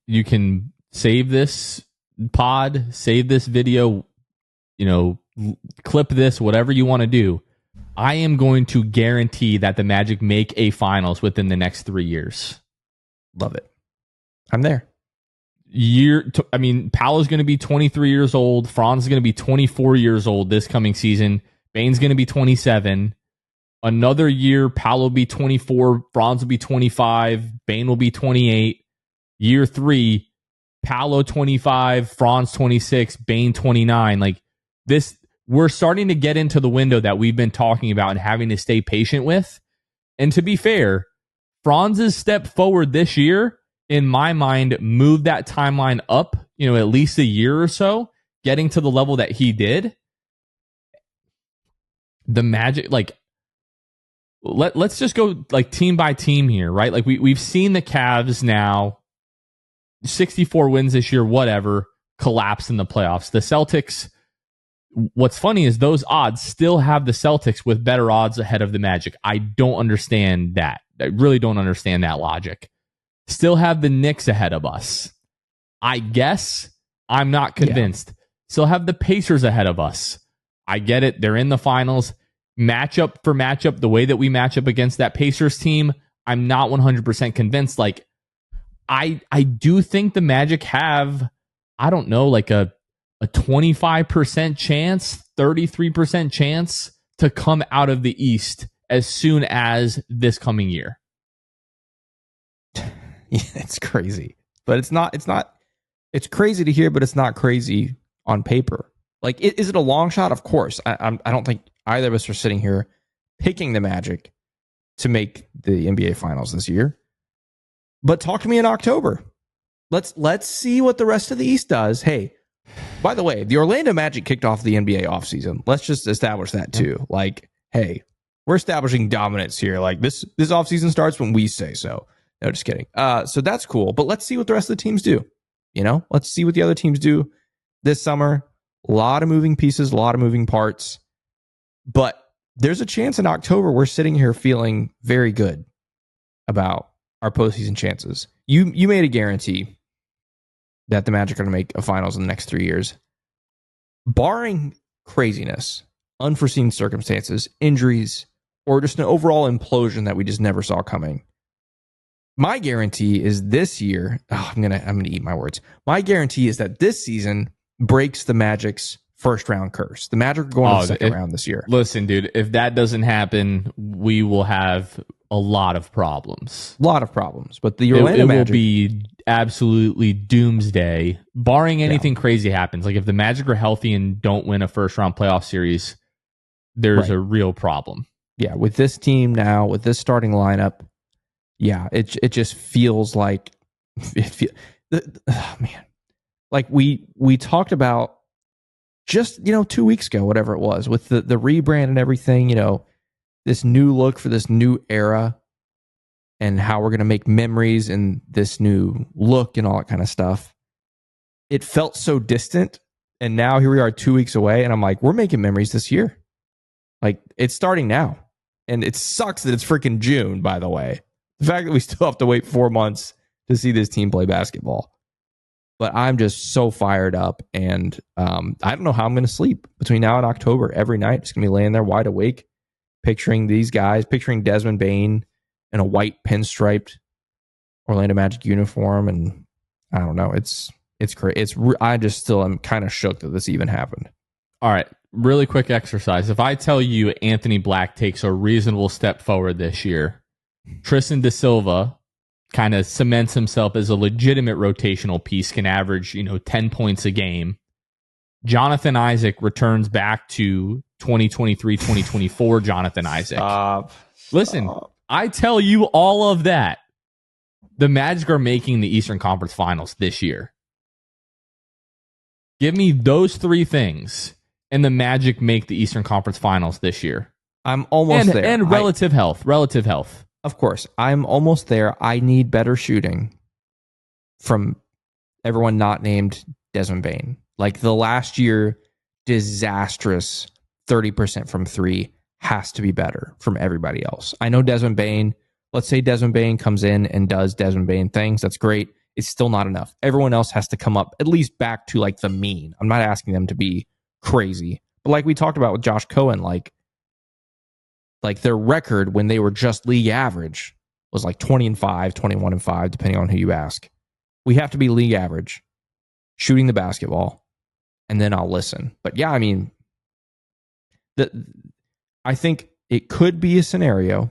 You can save this pod, save this video, clip this, whatever you want to do. I am going to guarantee that the Magic make a finals within the next 3 years. Love it. I'm there. Paolo's going to be 23 years old. Franz is going to be 24 years old this coming season. Bane's going to be 27. Another year, Paolo will be 24. Franz will be 25. Bane will be 28. Year 3, Paolo 25, Franz 26, Bane 29. Like this, we're starting to get into the window that we've been talking about and having to stay patient with. And to be fair, Franz's step forward this year, in my mind, moved that timeline up, at least a year or so, getting to the level that he did. The Magic, let's just go like team by team here, right? Like we've seen the Cavs now, 64 wins this year, whatever, collapse in the playoffs. The Celtics, what's funny is those odds still have the Celtics with better odds ahead of the Magic. I don't understand that. I really don't understand that logic. Still have the Knicks ahead of us. I guess I'm not convinced. Still have the Pacers ahead of us. I get it. They're in the finals. Matchup for matchup, the way that we match up against that Pacers team, I'm not 100% convinced. Like, I do think the Magic have, I don't know, like a 25% chance, 33% chance to come out of the East as soon as this coming year. Yeah, it's crazy. But it's crazy to hear, but it's not crazy on paper. Like, is it a long shot? Of course. I don't think either of us are sitting here picking the Magic to make the NBA Finals this year. But talk to me in October. Let's see what the rest of the East does. Hey, by the way, the Orlando Magic kicked off the NBA offseason. Let's just establish that too. Like, hey, we're establishing dominance here. Like, this offseason starts when we say so. No, just kidding. So that's cool. But let's see what the rest of the teams do. Let's see what the other teams do this summer. A lot of moving pieces, a lot of moving parts. But there's a chance in October we're sitting here feeling very good about our postseason chances. You made a guarantee that the Magic are going to make a finals in the next 3 years. Barring craziness, unforeseen circumstances, injuries, or just an overall implosion that we just never saw coming. My guarantee is this year, I'm gonna eat my words. My guarantee is that this season breaks the Magic's first round curse. The Magic are going to the second round this year. Listen, dude, if that doesn't happen, we will have a lot of problems. But the Orlando Magic will be absolutely doomsday, barring anything crazy happens. Like, if the Magic are healthy and don't win a first round playoff series, there's a real problem. Yeah, with this team now, with this starting lineup, yeah, it just feels like man. Like we talked about just 2 weeks ago, whatever it was, with the rebrand and everything, this new look for this new era and how we're going to make memories in this new look and all that kind of stuff. It felt so distant. And now here we are 2 weeks away. And I'm like, we're making memories this year. Like, it's starting now. And it sucks that it's freaking June, by the way. The fact that we still have to wait 4 months to see this team play basketball. But I'm just so fired up. And I don't know how I'm going to sleep between now and October. Every night, just going to be laying there wide awake, picturing these guys, picturing Desmond Bane in a white pinstriped Orlando Magic uniform. And I don't know. It's crazy. I just still am kind of shook that this even happened. All right. Really quick exercise. If I tell you Anthony Black takes a reasonable step forward this year, Tristan Da Silva kind of cements himself as a legitimate rotational piece, can average 10 points a game. Jonathan Isaac returns back to 2023-2024 Jonathan Isaac. Listen, I tell you all of that. The Magic are making the Eastern Conference Finals this year. Give me those three things, and the Magic make the Eastern Conference Finals this year. I'm almost there. And relative health. Of course, I'm almost there. I need better shooting from everyone not named Desmond Bane. Like, the last year, disastrous 30% from three has to be better from everybody else. I know Desmond Bane, let's say Desmond Bane comes in and does Desmond Bane things. That's great. It's still not enough. Everyone else has to come up at least back to like the mean. I'm not asking them to be crazy. But like we talked about with Josh Cohen, like their record when they were just league average was like 20-5, 21-5, depending on who you ask. We have to be league average, shooting the basketball, and then I'll listen. But yeah, I mean, I think it could be a scenario.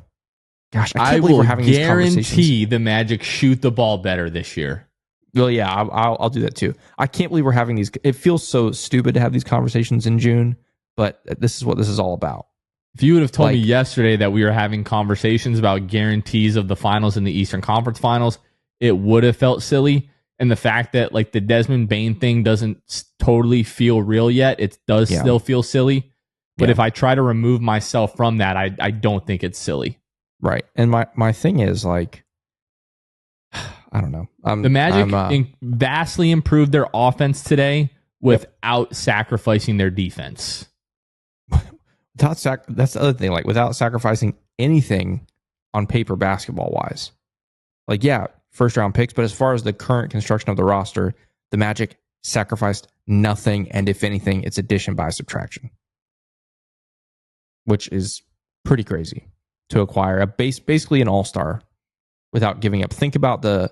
Gosh, I can't believe we're having these conversations. I guarantee the Magic shoot the ball better this year. Well, yeah, I'll do that too. I can't believe we're having these. It feels so stupid to have these conversations in June, but this is what this is all about. If you would have told me yesterday that we were having conversations about guarantees of the finals in the Eastern Conference Finals, it would have felt silly. And the fact that like the Desmond Bane thing doesn't totally feel real yet, it does still feel silly. But if I try to remove myself from that, I don't think it's silly. Right. And my thing is like, I don't know. The Magic vastly improved their offense today without sacrificing their defense. That's the other thing. Like, without sacrificing anything on paper basketball wise. Like, yeah, first round picks, but as far as the current construction of the roster, the Magic sacrificed nothing, and if anything, it's addition by subtraction. which is pretty crazy to acquire basically an all-star without giving up. Think about the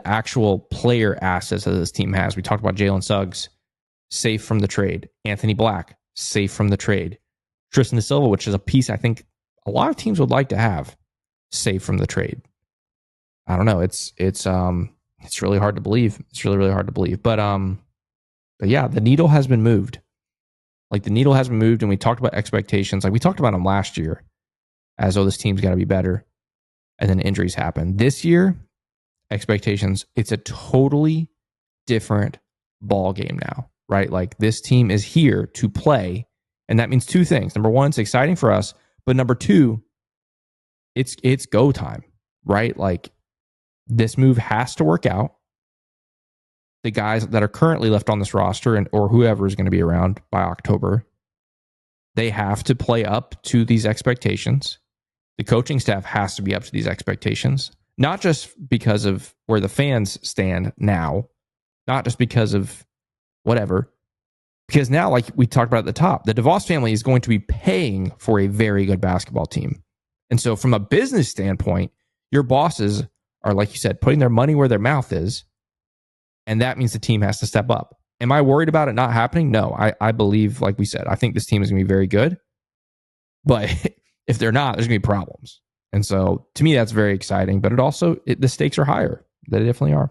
actual player assets that this team has. We talked about Jalen Suggs, safe from the trade. Anthony Black, safe from the trade. Tristan Da Silva, which is a piece I think a lot of teams would like to have, safe from the trade. I don't know. It's really hard to believe. It's really, really hard to believe. But yeah, the needle has been moved. Like the needle has been moved, and we talked about expectations. Like we talked about them last year, as though this team's got to be better, and then injuries happen. This year, expectations, it's a totally different ball game now, right? Like this team is here to play, and that means two things. Number one, it's exciting for us, but number two, it's go time, right? Like this move has to work out. The guys that are currently left on this roster or whoever is going to be around by October, they have to play up to these expectations. The coaching staff has to be up to these expectations, not just because of where the fans stand now, not just because of whatever, because now, like we talked about at the top, the DeVos family is going to be paying for a very good basketball team. And so from a business standpoint, your bosses are, like you said, putting their money where their mouth is. And that means the team has to step up. Am I worried about it not happening? No, I believe, like we said, I think this team is going to be very good. But if they're not, there's going to be problems. And so to me, that's very exciting. But the stakes are higher. They definitely are.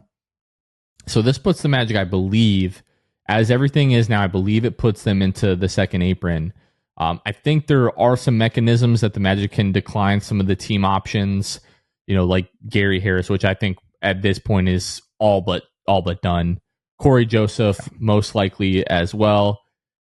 So this puts the Magic, I believe, as everything is now, I believe it puts them into the second apron. I think there are some mechanisms that the Magic can decline some of the team options, like Gary Harris, which I think at this point is all but done. Corey Joseph, most likely as well.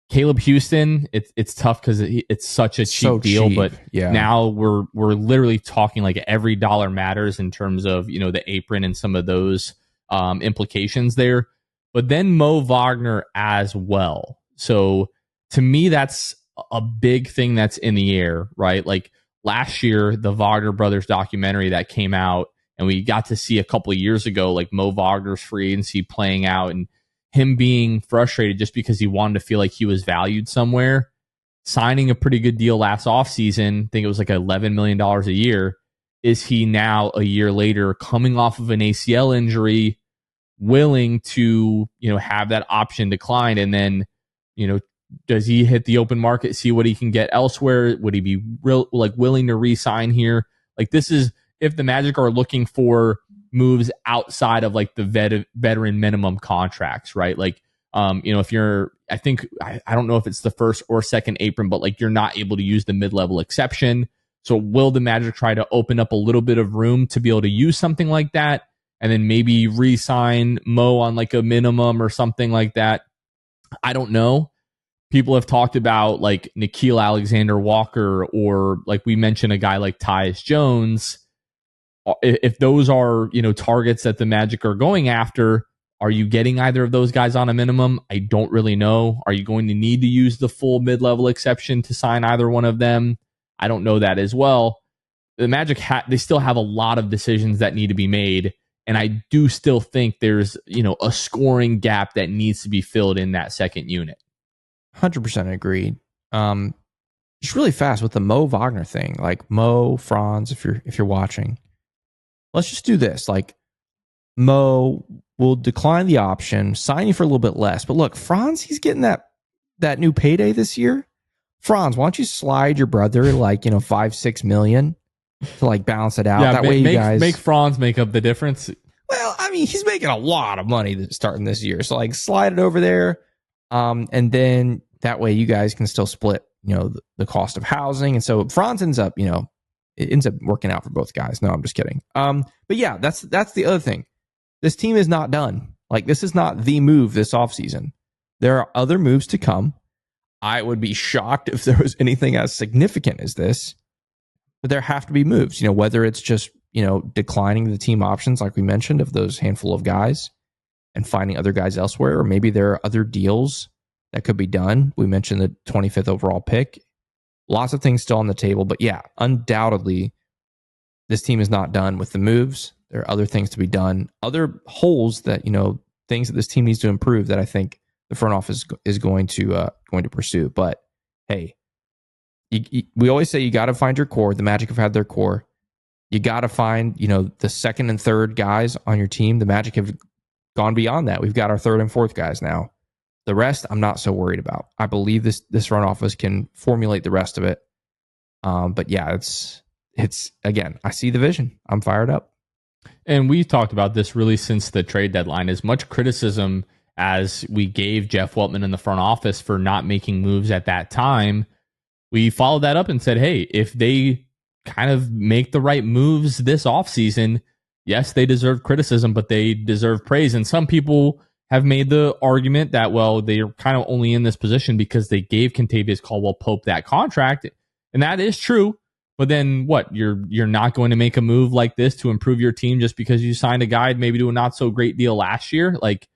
Caleb Houston, it's tough because it's such a cheap deal, but now we're literally talking like every dollar matters in terms of the apron and some of those implications there. But then Mo Wagner as well. So to me, that's a big thing that's in the air, right? Like last year, the Wagner brothers documentary that came out, and we got to see a couple of years ago, like Mo Wagner's free agency playing out and him being frustrated just because he wanted to feel like he was valued somewhere, signing a pretty good deal last offseason. I think it was like $11 million a year. Is he now a year later coming off of an ACL injury, willing to, have that option declined? And then, does he hit the open market, see what he can get elsewhere? Would he be willing to re-sign here? Like this is, if the Magic are looking for moves outside of like the veteran minimum contracts, right? Like, if you're, I don't know if it's the first or second apron, but like you're not able to use the mid-level exception. So will the Magic try to open up a little bit of room to be able to use something like that? And then maybe re-sign Mo on like a minimum or something like that. I don't know. People have talked about like Nickeil Alexander-Walker, or like we mentioned a guy like Tyus Jones. If those are, targets that the Magic are going after, are you getting either of those guys on a minimum? I don't really know. Are you going to need to use the full mid-level exception to sign either one of them? I don't know that as well. The Magic, they still have a lot of decisions that need to be made. And I do still think there's, a scoring gap that needs to be filled in that second unit. 100% agreed. Just really fast with the Mo Wagner thing, like Mo, Franz, if you're watching, let's just do this. Like Mo will decline the option, sign you for a little bit less. But look, Franz, he's getting that new payday this year. Franz, why don't you slide your brother like, $5-6 million to like balance it out? Yeah, that way you guys make Franz make up the difference. Well, I mean, he's making a lot of money starting this year. So like slide it over there. And then that way you guys can still split, the cost of housing. And so Franz ends up, it ends up working out for both guys. No, I'm just kidding. But yeah, that's the other thing. This team is not done. Like this is not the move this offseason. There are other moves to come. I would be shocked if there was anything as significant as this, but there have to be moves, whether it's just, declining the team options, like we mentioned, of those handful of guys and finding other guys elsewhere, or maybe there are other deals that could be done. We mentioned the 25th overall pick. Lots of things still on the table, but yeah, undoubtedly, this team is not done with the moves. There are other things to be done, other holes that, things that this team needs to improve that I think the front office is going to pursue. But hey, we always say you got to find your core. The Magic have had their core. You got to find, the second and third guys on your team. The Magic have gone beyond that. We've got our third and fourth guys now. The rest, I'm not so worried about. I believe this front office can formulate the rest of it. But yeah, it's again, I see the vision. I'm fired up. And we talked about this really since the trade deadline. As much criticism as we gave Jeff Weltman in the front office for not making moves at that time, we followed that up and said, hey, if they kind of make the right moves this offseason, yes, they deserve criticism, but they deserve praise. And some people have made the argument that, well, they're kind of only in this position because they gave Kentavious Caldwell-Pope that contract. And that is true. But then what? You're not going to make a move like this to improve your team just because you signed a guy maybe to a not so great deal last year? Like,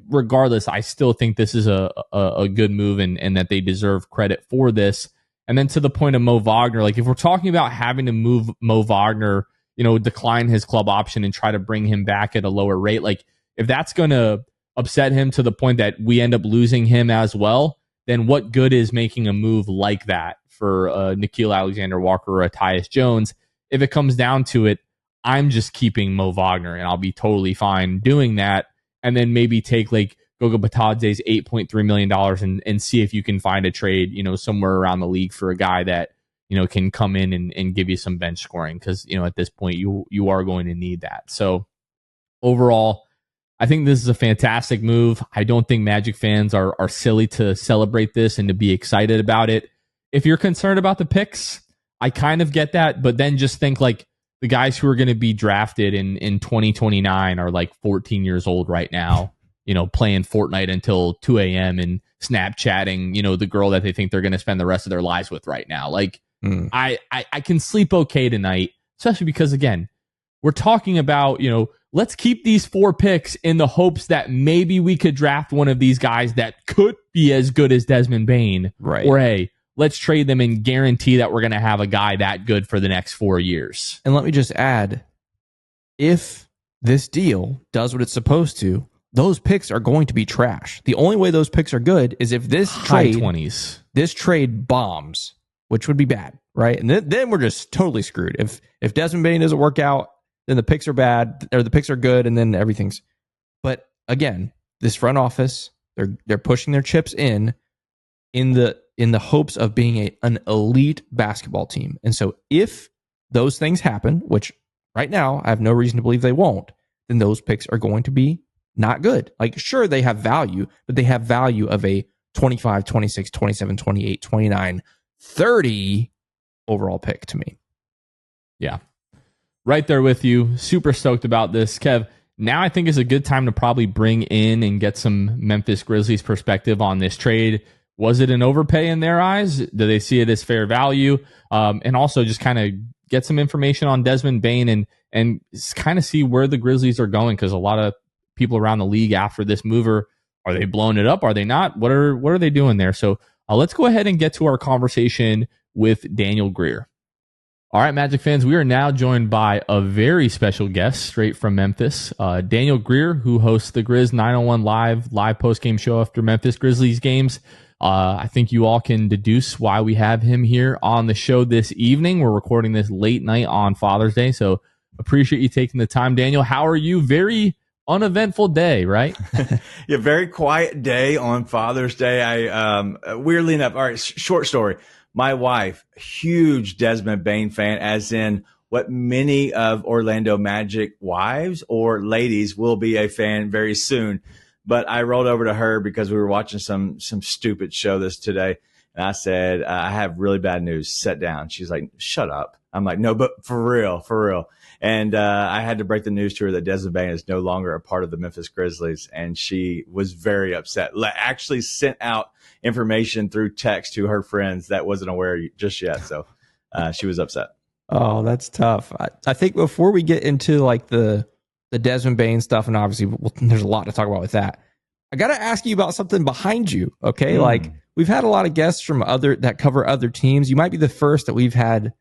regardless, I still think this is a good move and that they deserve credit for this. And then to the point of Mo Wagner, like if we're talking about having to move Mo Wagner, decline his club option and try to bring him back at a lower rate, like if that's going to upset him to the point that we end up losing him as well, then what good is making a move like that for Nickeil Alexander-Walker or a Tyus Jones? If it comes down to it, I'm just keeping Mo Wagner, and I'll be totally fine doing that. And then maybe take like Goga Batadze's $8.3 million and see if you can find a trade, somewhere around the league for a guy that, can come in and give you some bench scoring. Because, at this point, you are going to need that. So overall, I think this is a fantastic move. I don't think Magic fans are silly to celebrate this and to be excited about it. If you're concerned about the picks, I kind of get that, but then just think like the guys who are going to be drafted in 2029 are like 14 years old right now, playing Fortnite until 2 a.m. and Snapchatting, the girl that they think they're going to spend the rest of their lives with right now. Like, I can sleep okay tonight, especially because, again, we're talking about, let's keep these 4 picks in the hopes that maybe we could draft one of these guys that could be as good as Desmond Bane. Right. Or, hey, let's trade them and guarantee that we're going to have a guy that good for the next 4 years. And let me just add, if this deal does what it's supposed to, those picks are going to be trash. The only way those picks are good is if this high 20s. This trade bombs, which would be bad, right? And then we're just totally screwed. If Desmond Bane doesn't work out, then the picks are bad, or the picks are good, and then everything's. But again, this front office, they're pushing their chips in the hopes of being an elite basketball team. And so if those things happen, which right now I have no reason to believe they won't, then those picks are going to be not good. Like, sure, they have value, but they have value of a 25, 26, 27, 28, 29, 30 overall pick to me. Yeah. Right there with you. Super stoked about this. Kev, now I think is a good time to probably bring in and get some Memphis Grizzlies perspective on this trade. Was it an overpay in their eyes? Do they see it as fair value? And also just kind of get some information on Desmond Bane and kind of see where the Grizzlies are going, because a lot of people around the league after this mover, are they blowing it up? Are they not? What are they doing there? So let's go ahead and get to our conversation with Daniel Greer. All right, Magic fans, we are now joined by a very special guest straight from Memphis, Daniel Greer, who hosts the Grizz 901 live post-game show after Memphis Grizzlies games. I think you all can deduce why we have him here on the show this evening. We're recording this late night on Father's Day, so appreciate you taking the time. Daniel, how are you? Very uneventful day, right? Yeah, very quiet day on Father's Day. I weirdly enough, all right, short story. My wife, huge Desmond Bane fan, as in what many of Orlando Magic wives or ladies will be a fan very soon. But I rolled over to her because we were watching some stupid show this today. And I said, I have really bad news. Sit down. She's like, shut up. I'm like, no, but for real. And I had to break the news to her that Desmond Bane is no longer a part of the Memphis Grizzlies. And she was very upset. Actually sent out information through text to her friends that wasn't aware just yet. So she was upset. Oh, that's tough. I think before we get into like the Desmond Bane stuff, and obviously there's a lot to talk about with that, I got to ask you about something behind you. Okay. Like, we've had a lot of guests from that cover other teams. You might be the first that we've had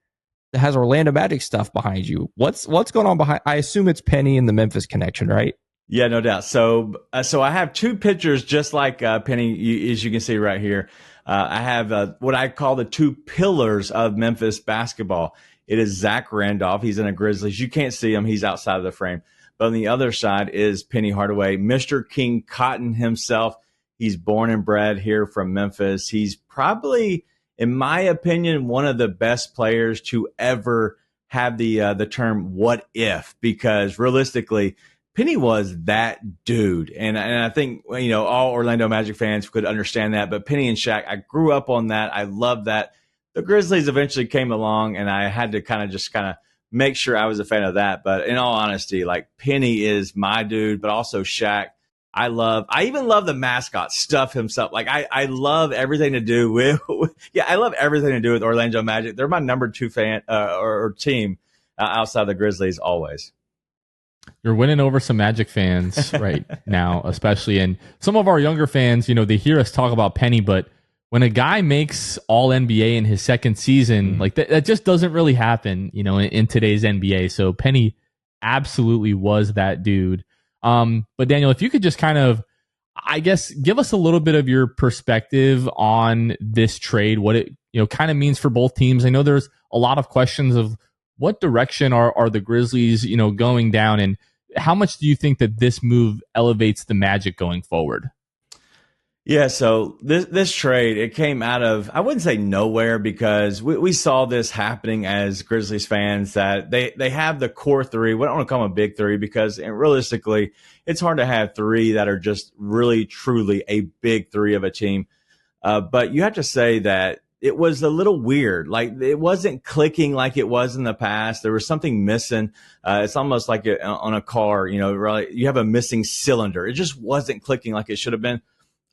that has Orlando Magic stuff behind you. What's going on behind? I assume it's Penny and the Memphis connection, right? Yeah, no doubt. So I have two pictures just like Penny, as you can see right here. I have what I call the two pillars of Memphis basketball. It is Zach Randolph. He's in a Grizzlies. You can't see him. He's outside of the frame. But on the other side is Penny Hardaway, Mr. King Cotton himself. He's born and bred here from Memphis. He's probably, in my opinion, one of the best players to ever have the term "what if," because realistically, Penny was that dude, and I think all Orlando Magic fans could understand that. But Penny and Shaq, I grew up on that. I love that. The Grizzlies eventually came along, and I had to kind of make sure I was a fan of that. But in all honesty, like, Penny is my dude, but also Shaq. I even love the mascot stuff himself. Like, I love everything to do with, I love everything to do with Orlando Magic. They're my number 2 fan or team outside the Grizzlies always. You're winning over some Magic fans right now, especially. And some of our younger fans, they hear us talk about Penny, but when a guy makes all NBA in his second season, like that just doesn't really happen, in today's NBA. So Penny absolutely was that dude. But Daniel, if you could just kind of, I guess, give us a little bit of your perspective on this trade, what it, kind of means for both teams. I know there's a lot of questions of what direction are the Grizzlies, going down, and how much do you think that this move elevates the Magic going forward? Yeah, so this trade, it came out of, I wouldn't say nowhere, because we saw this happening as Grizzlies fans, that they have the core 3. We don't want to call them a big 3, because realistically, it's hard to have 3 that are just really, truly a big 3 of a team. But you have to say that it was a little weird. Like, it wasn't clicking like it was in the past. There was something missing. It's almost like on a car, really, you have a missing cylinder. It just wasn't clicking like it should have been.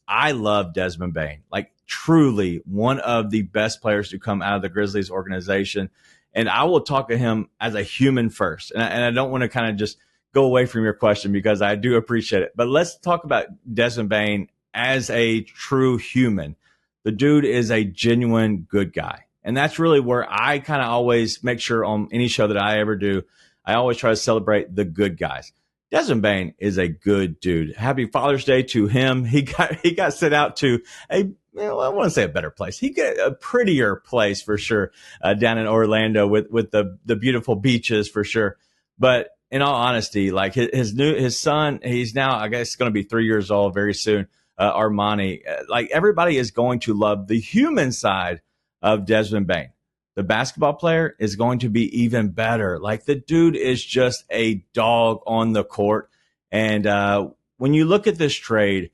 I love Desmond Bane, like, truly one of the best players to come out of the Grizzlies organization. And I will talk to him as a human first. And I don't want to kind of just go away from your question, because I do appreciate it. But let's talk about Desmond Bane as a true human. The dude is a genuine good guy. And that's really where I kind of always make sure on any show that I ever do, I always try to celebrate the good guys. Desmond Bane is a good dude. Happy Father's Day to him. He got sent out to I want to say a better place. He got a prettier place for sure, down in Orlando with the beautiful beaches for sure. But in all honesty, like, his son, he's now, I guess, going to be 3 years old very soon. Armani, like, everybody is going to love the human side of Desmond Bane. The basketball player is going to be even better. Like, the dude is just a dog on the court. And when you look at this trade,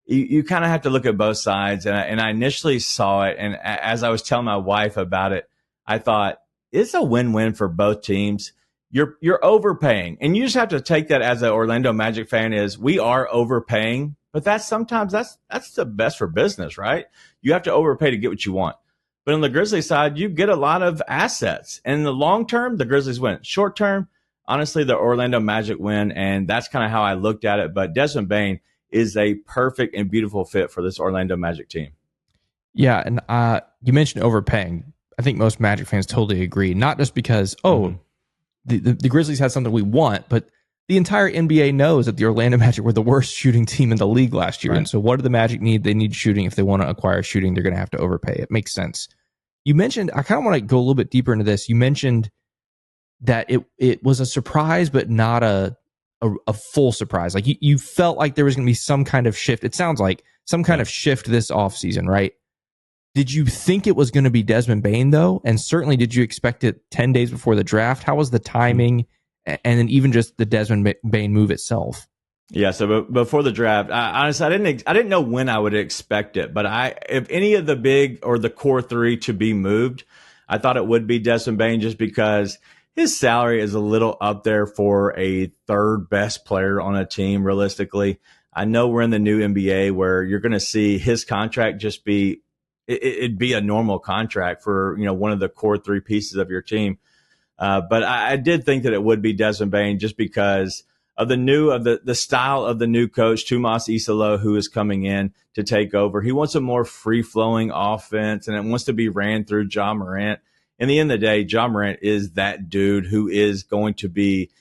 you kind of have to look at both sides. And I initially saw it, and as I was telling my wife about it, I thought, it's a win-win for both teams. You're overpaying, and you just have to take that as an Orlando Magic fan, is we are overpaying, but that's the best for business, right? You have to overpay to get what you want. But on the Grizzlies side, you get a lot of assets. And in the long term, the Grizzlies win. Short term, honestly, the Orlando Magic win. And that's kind of how I looked at it. But Desmond Bane is a perfect and beautiful fit for this Orlando Magic team. Yeah, and you mentioned overpaying. I think most Magic fans totally agree. Not just because, the Grizzlies had something we want, but the entire NBA knows that the Orlando Magic were the worst shooting team in the league last year. Right. And so what do the Magic need? They need shooting. If they want to acquire shooting, they're going to have to overpay. It makes sense. You mentioned, I kind of want to go a little bit deeper into this. You mentioned that it was a surprise, but not a full surprise. Like, you felt like there was going to be some kind of shift. It sounds like some kind of shift this offseason, right? Did you think it was going to be Desmond Bane, though? And certainly, did you expect it 10 days before the draft? How was the timing? And then even just the Desmond Bane move itself. Yeah, so before the draft, honestly, I didn't know when I would expect it, but if any of the big or the core 3 to be moved, I thought it would be Desmond Bane, just because his salary is a little up there for a third best player on a team. Realistically, I know we're in the new NBA where you're going to see his contract just be it'd be a normal contract for one of the core 3 pieces of your team. But I did think that it would be Desmond Bane, just because of the style of the new coach, Tomas Isalo, who is coming in to take over. He wants a more free-flowing offense, and it wants to be ran through Ja Morant. In the end of the day, Ja Morant is that dude who is going to be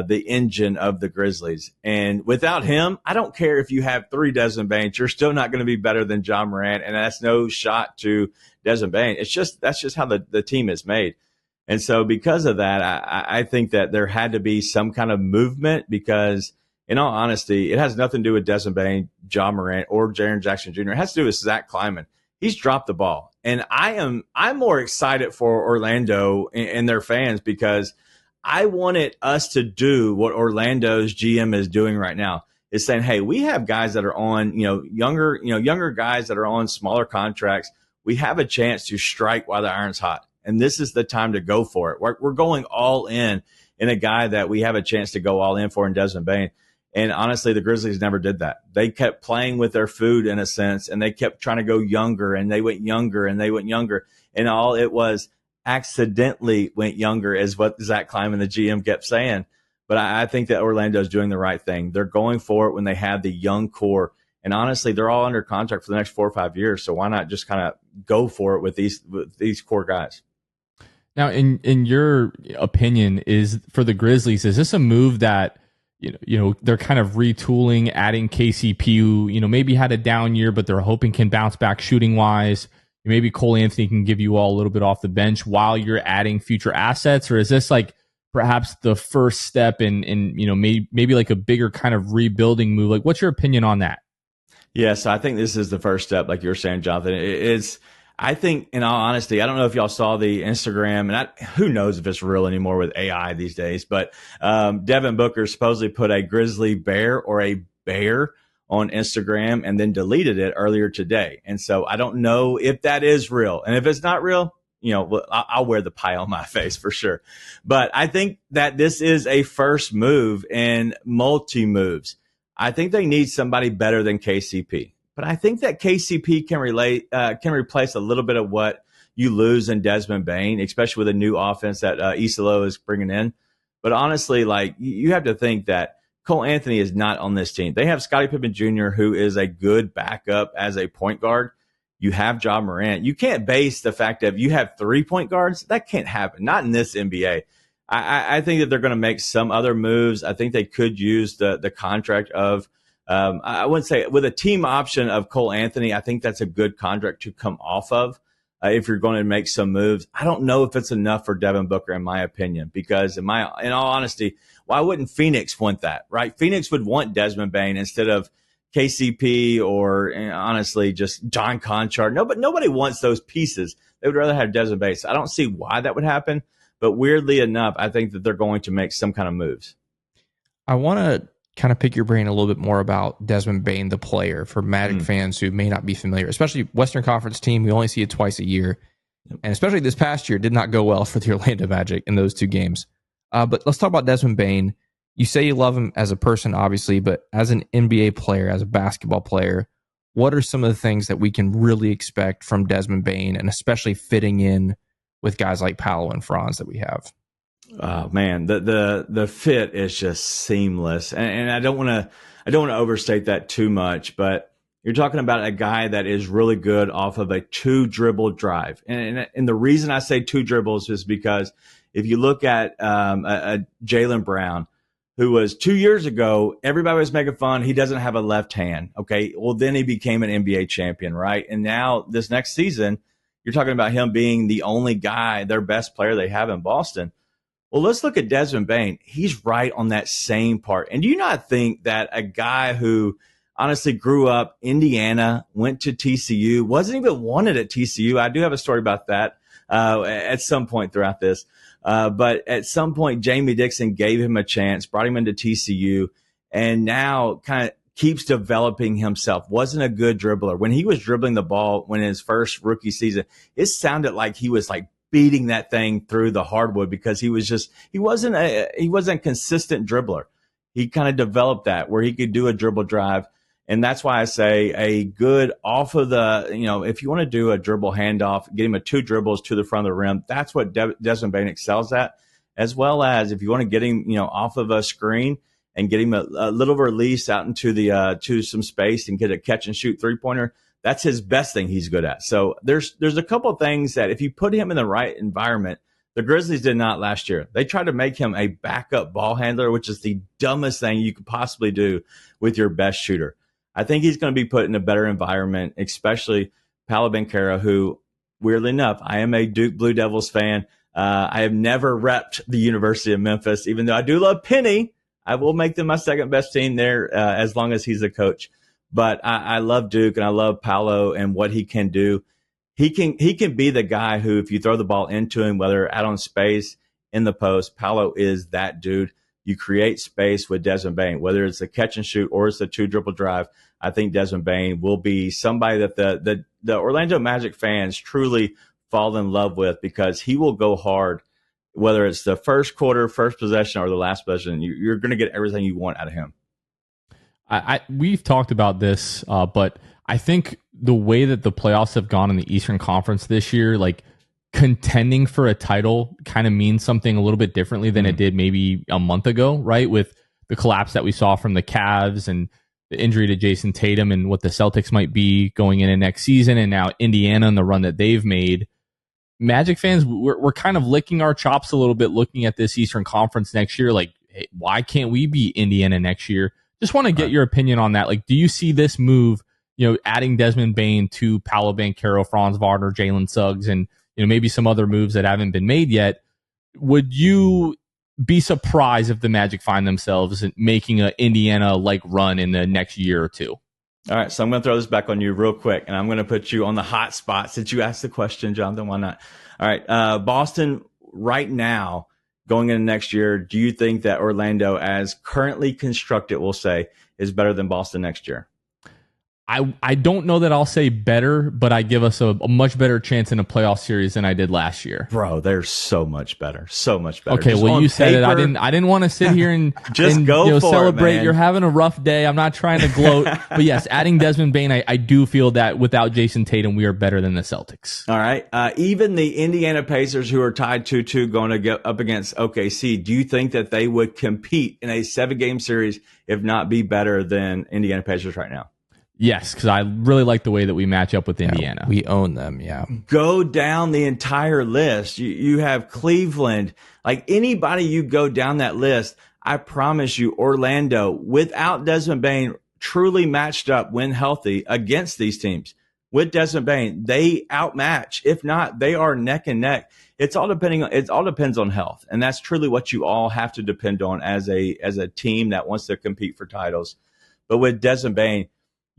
the engine of the Grizzlies. And without him, I don't care if you have 3 Desmond Banes, you're still not going to be better than John Morant. And that's no shot to Desmond Bane. That's just how the team is made. And so because of that, I think that there had to be some kind of movement because, in all honesty, it has nothing to do with Desmond Bane, John Morant, or Jaren Jackson Jr. It has to do with Zach Kleiman. He's dropped the ball. And I'm more excited for Orlando and their fans because I wanted us to do what Orlando's GM is doing right now, is saying, hey, we have guys that are on, younger guys that are on smaller contracts. We have a chance to strike while the iron's hot. And this is the time to go for it. We're going all in a guy that we have a chance to go all in for in Desmond Bane. And honestly, the Grizzlies never did that. They kept playing with their food in a sense, and they kept trying to go younger, and they went younger, and they went younger. And all it was accidentally went younger is what Zach Kleiman, the GM, kept saying. But I think that Orlando's doing the right thing. They're going for it when they have the young core. And honestly, they're all under contract for the next 4 or 5 years. So why not just kind of go for it with these core guys? Now, in your opinion, is for the Grizzlies, is this a move that they're kind of retooling, adding KCP, who maybe had a down year, but they're hoping can bounce back shooting wise? Maybe Cole Anthony can give you all a little bit off the bench while you're adding future assets, or is this like perhaps the first step in maybe like a bigger kind of rebuilding move? Like, what's your opinion on that? Yes, I think this is the first step, like you're saying, Jonathan. It is. I think, in all honesty, I don't know if y'all saw the Instagram, and who knows if it's real anymore with AI these days, but Devin Booker supposedly put a grizzly bear or a bear on Instagram and then deleted it earlier today. And so I don't know if that is real. And if it's not real, I'll wear the pie on my face for sure. But I think that this is a first move in multi-moves. I think they need somebody better than KCP. But I think that KCP can replace a little bit of what you lose in Desmond Bane, especially with a new offense that Isolo is bringing in. But honestly, like, you have to think that Cole Anthony is not on this team. They have Scottie Pippen Jr., who is a good backup as a point guard. You have John Morant. You can't base the fact that you have 3 point guards. That can't happen. Not in this NBA. I think that they're going to make some other moves. I think they could use the contract of I wouldn't say with a team option of Cole Anthony. I think that's a good contract to come off of if you're going to make some moves. I don't know if it's enough for Devin Booker, in my opinion, because in all honesty, why wouldn't Phoenix want that, right? Phoenix would want Desmond Bane instead of KCP or honestly just John Conchard. Nobody wants those pieces. They would rather have Desmond Bane. So I don't see why that would happen. But weirdly enough, I think that they're going to make some kind of moves. I want to kind of pick your brain a little bit more about Desmond Bane, the player, for Magic fans who may not be familiar, especially Western Conference team. We only see it twice a year. And especially this past year, did not go well for the Orlando Magic in those 2 games. But let's talk about Desmond Bane. You say you love him as a person, obviously, but as an NBA player, as a basketball player, what are some of the things that we can really expect from Desmond Bane, and especially fitting in with guys like Paolo and Franz that we have? Oh man, the fit is just seamless, and I don't want to overstate that too much, but you're talking about a guy that is really good off of a 2 dribble drive, and the reason I say 2 dribbles is because if you look at a Jaylen Brown, who was 2 years ago, everybody was making fun. He doesn't have a left hand. Okay, well then he became an NBA champion, right? And now this next season, you're talking about him being the only guy, their best player they have in Boston. Well, let's look at Desmond Bane. He's right on that same part. And do you not think that a guy who honestly grew up Indiana, went to TCU, wasn't even wanted at TCU? I do have a story about that at some point throughout this. But at some point, Jamie Dixon gave him a chance, brought him into TCU, and now kind of keeps developing himself. Wasn't a good dribbler. When he was dribbling the ball when his first rookie season, it sounded like he was like beating that thing through the hardwood because he wasn't a consistent dribbler. He kind of developed that where he could do a dribble drive. And that's why I say a good off of the, if you want to do a dribble handoff, get him a 2 dribbles to the front of the rim. That's what Desmond Bane excels at, as well as if you want to get him, off of a screen and get him a little release out into to some space and get a catch and shoot 3-pointer. That's his best thing he's good at. So there's a couple of things that if you put him in the right environment, The Grizzlies did not last year. They tried to make him a backup ball handler, which is the dumbest thing you could possibly do with your best shooter. I think he's going to be put in a better environment, especially Paolo Banchero, who, weirdly enough, I am a Duke Blue Devils fan. I have never repped the University of Memphis, even though I do love Penny. I will make them my second best team there as long as he's a coach. But I love Duke and I love Paolo and what he can do. He can be the guy who, if you throw the ball into him, whether out on space, in the post, Paolo is that dude. You create space with Desmond Bane, whether it's a catch and shoot or it's a 2-dribble drive. I think Desmond Bane will be somebody that the Orlando Magic fans truly fall in love with, because he will go hard, whether it's the first quarter, first possession, or the last possession. You're going to get everything you want out of him. We've talked about this, but I think the way that the playoffs have gone in the Eastern Conference this year, like contending for a title kind of means something a little bit differently than it did maybe a month ago, right? With the collapse that we saw from the Cavs and the injury to Jason Tatum and what the Celtics might be going into next season, and now Indiana and the run that they've made. Magic fans, we're kind of licking our chops a little bit looking at this Eastern Conference next year. Like, hey, why can't we be Indiana next year? Just want to get your opinion on that. Like, do you see this move, adding Desmond Bane to Paolo Banchero, Franz Wagner, Jalen Suggs, and maybe some other moves that haven't been made yet? Would you be surprised if the Magic find themselves making an Indiana-like run in the next year or two? All right, so I'm going to throw this back on you real quick, and I'm going to put you on the hot spot since you asked the question, Jonathan. Why not? All right, Boston right now, going into next year, do you think that Orlando, as currently constructed, we'll say, is better than Boston next year? I don't know that I'll say better, but I give us a much better chance in a playoff series than I did last year. Bro, they're so much better. So much better. Okay, just well, you said paper, it. I didn't want to sit here and just go for celebrate. It, man. You're having a rough day. I'm not trying to gloat. But yes, adding Desmond Bane, I do feel that without Jason Tatum, we are better than the Celtics. All right. Even the Indiana Pacers, who are tied 2-2 going to get up against OKC, do you think that they would compete in a 7-game series, if not be better than Indiana Pacers right now? Yes, because I really like the way that we match up with Indiana. We own them, yeah. Go down the entire list. You have Cleveland. Like, anybody you go down that list, I promise you, Orlando, without Desmond Bane, truly matched up when healthy against these teams. With Desmond Bane, they outmatch. If not, they are neck and neck. It all depends on health, and that's truly what you all have to depend on as a team that wants to compete for titles. But with Desmond Bane,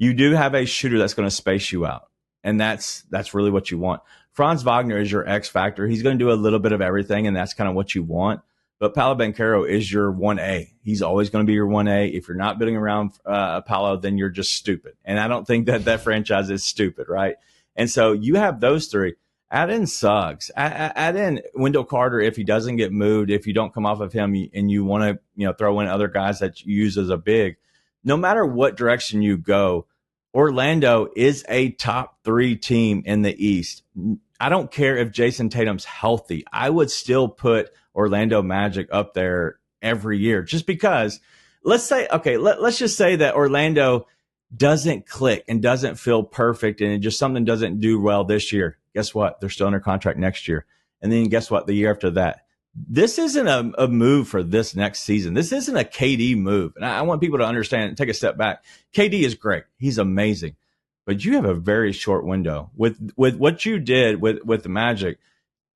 you do have a shooter that's going to space you out, and that's really what you want. Franz Wagner is your X factor. He's going to do a little bit of everything, and that's kind of what you want. But Paolo Banchero is your 1A. He's always going to be your 1A. If you're not building around Paolo, then you're just stupid. And I don't think that franchise is stupid, right? And so you have those three. Add in Suggs. Add in Wendell Carter if he doesn't get moved, if you don't come off of him and you want to throw in other guys that you use as a big. No matter what direction you go, Orlando is a top 3 team in the East. I don't care if Jason Tatum's healthy. I would still put Orlando Magic up there every year, just because let's just say that Orlando doesn't click and doesn't feel perfect and just something doesn't do well this year. Guess what? They're still under contract next year. And then guess what? The year after that. This isn't a move for this next season. This isn't a KD move. And I want people to understand and take a step back. KD is great. He's amazing. But you have a very short window. With what you did with the Magic,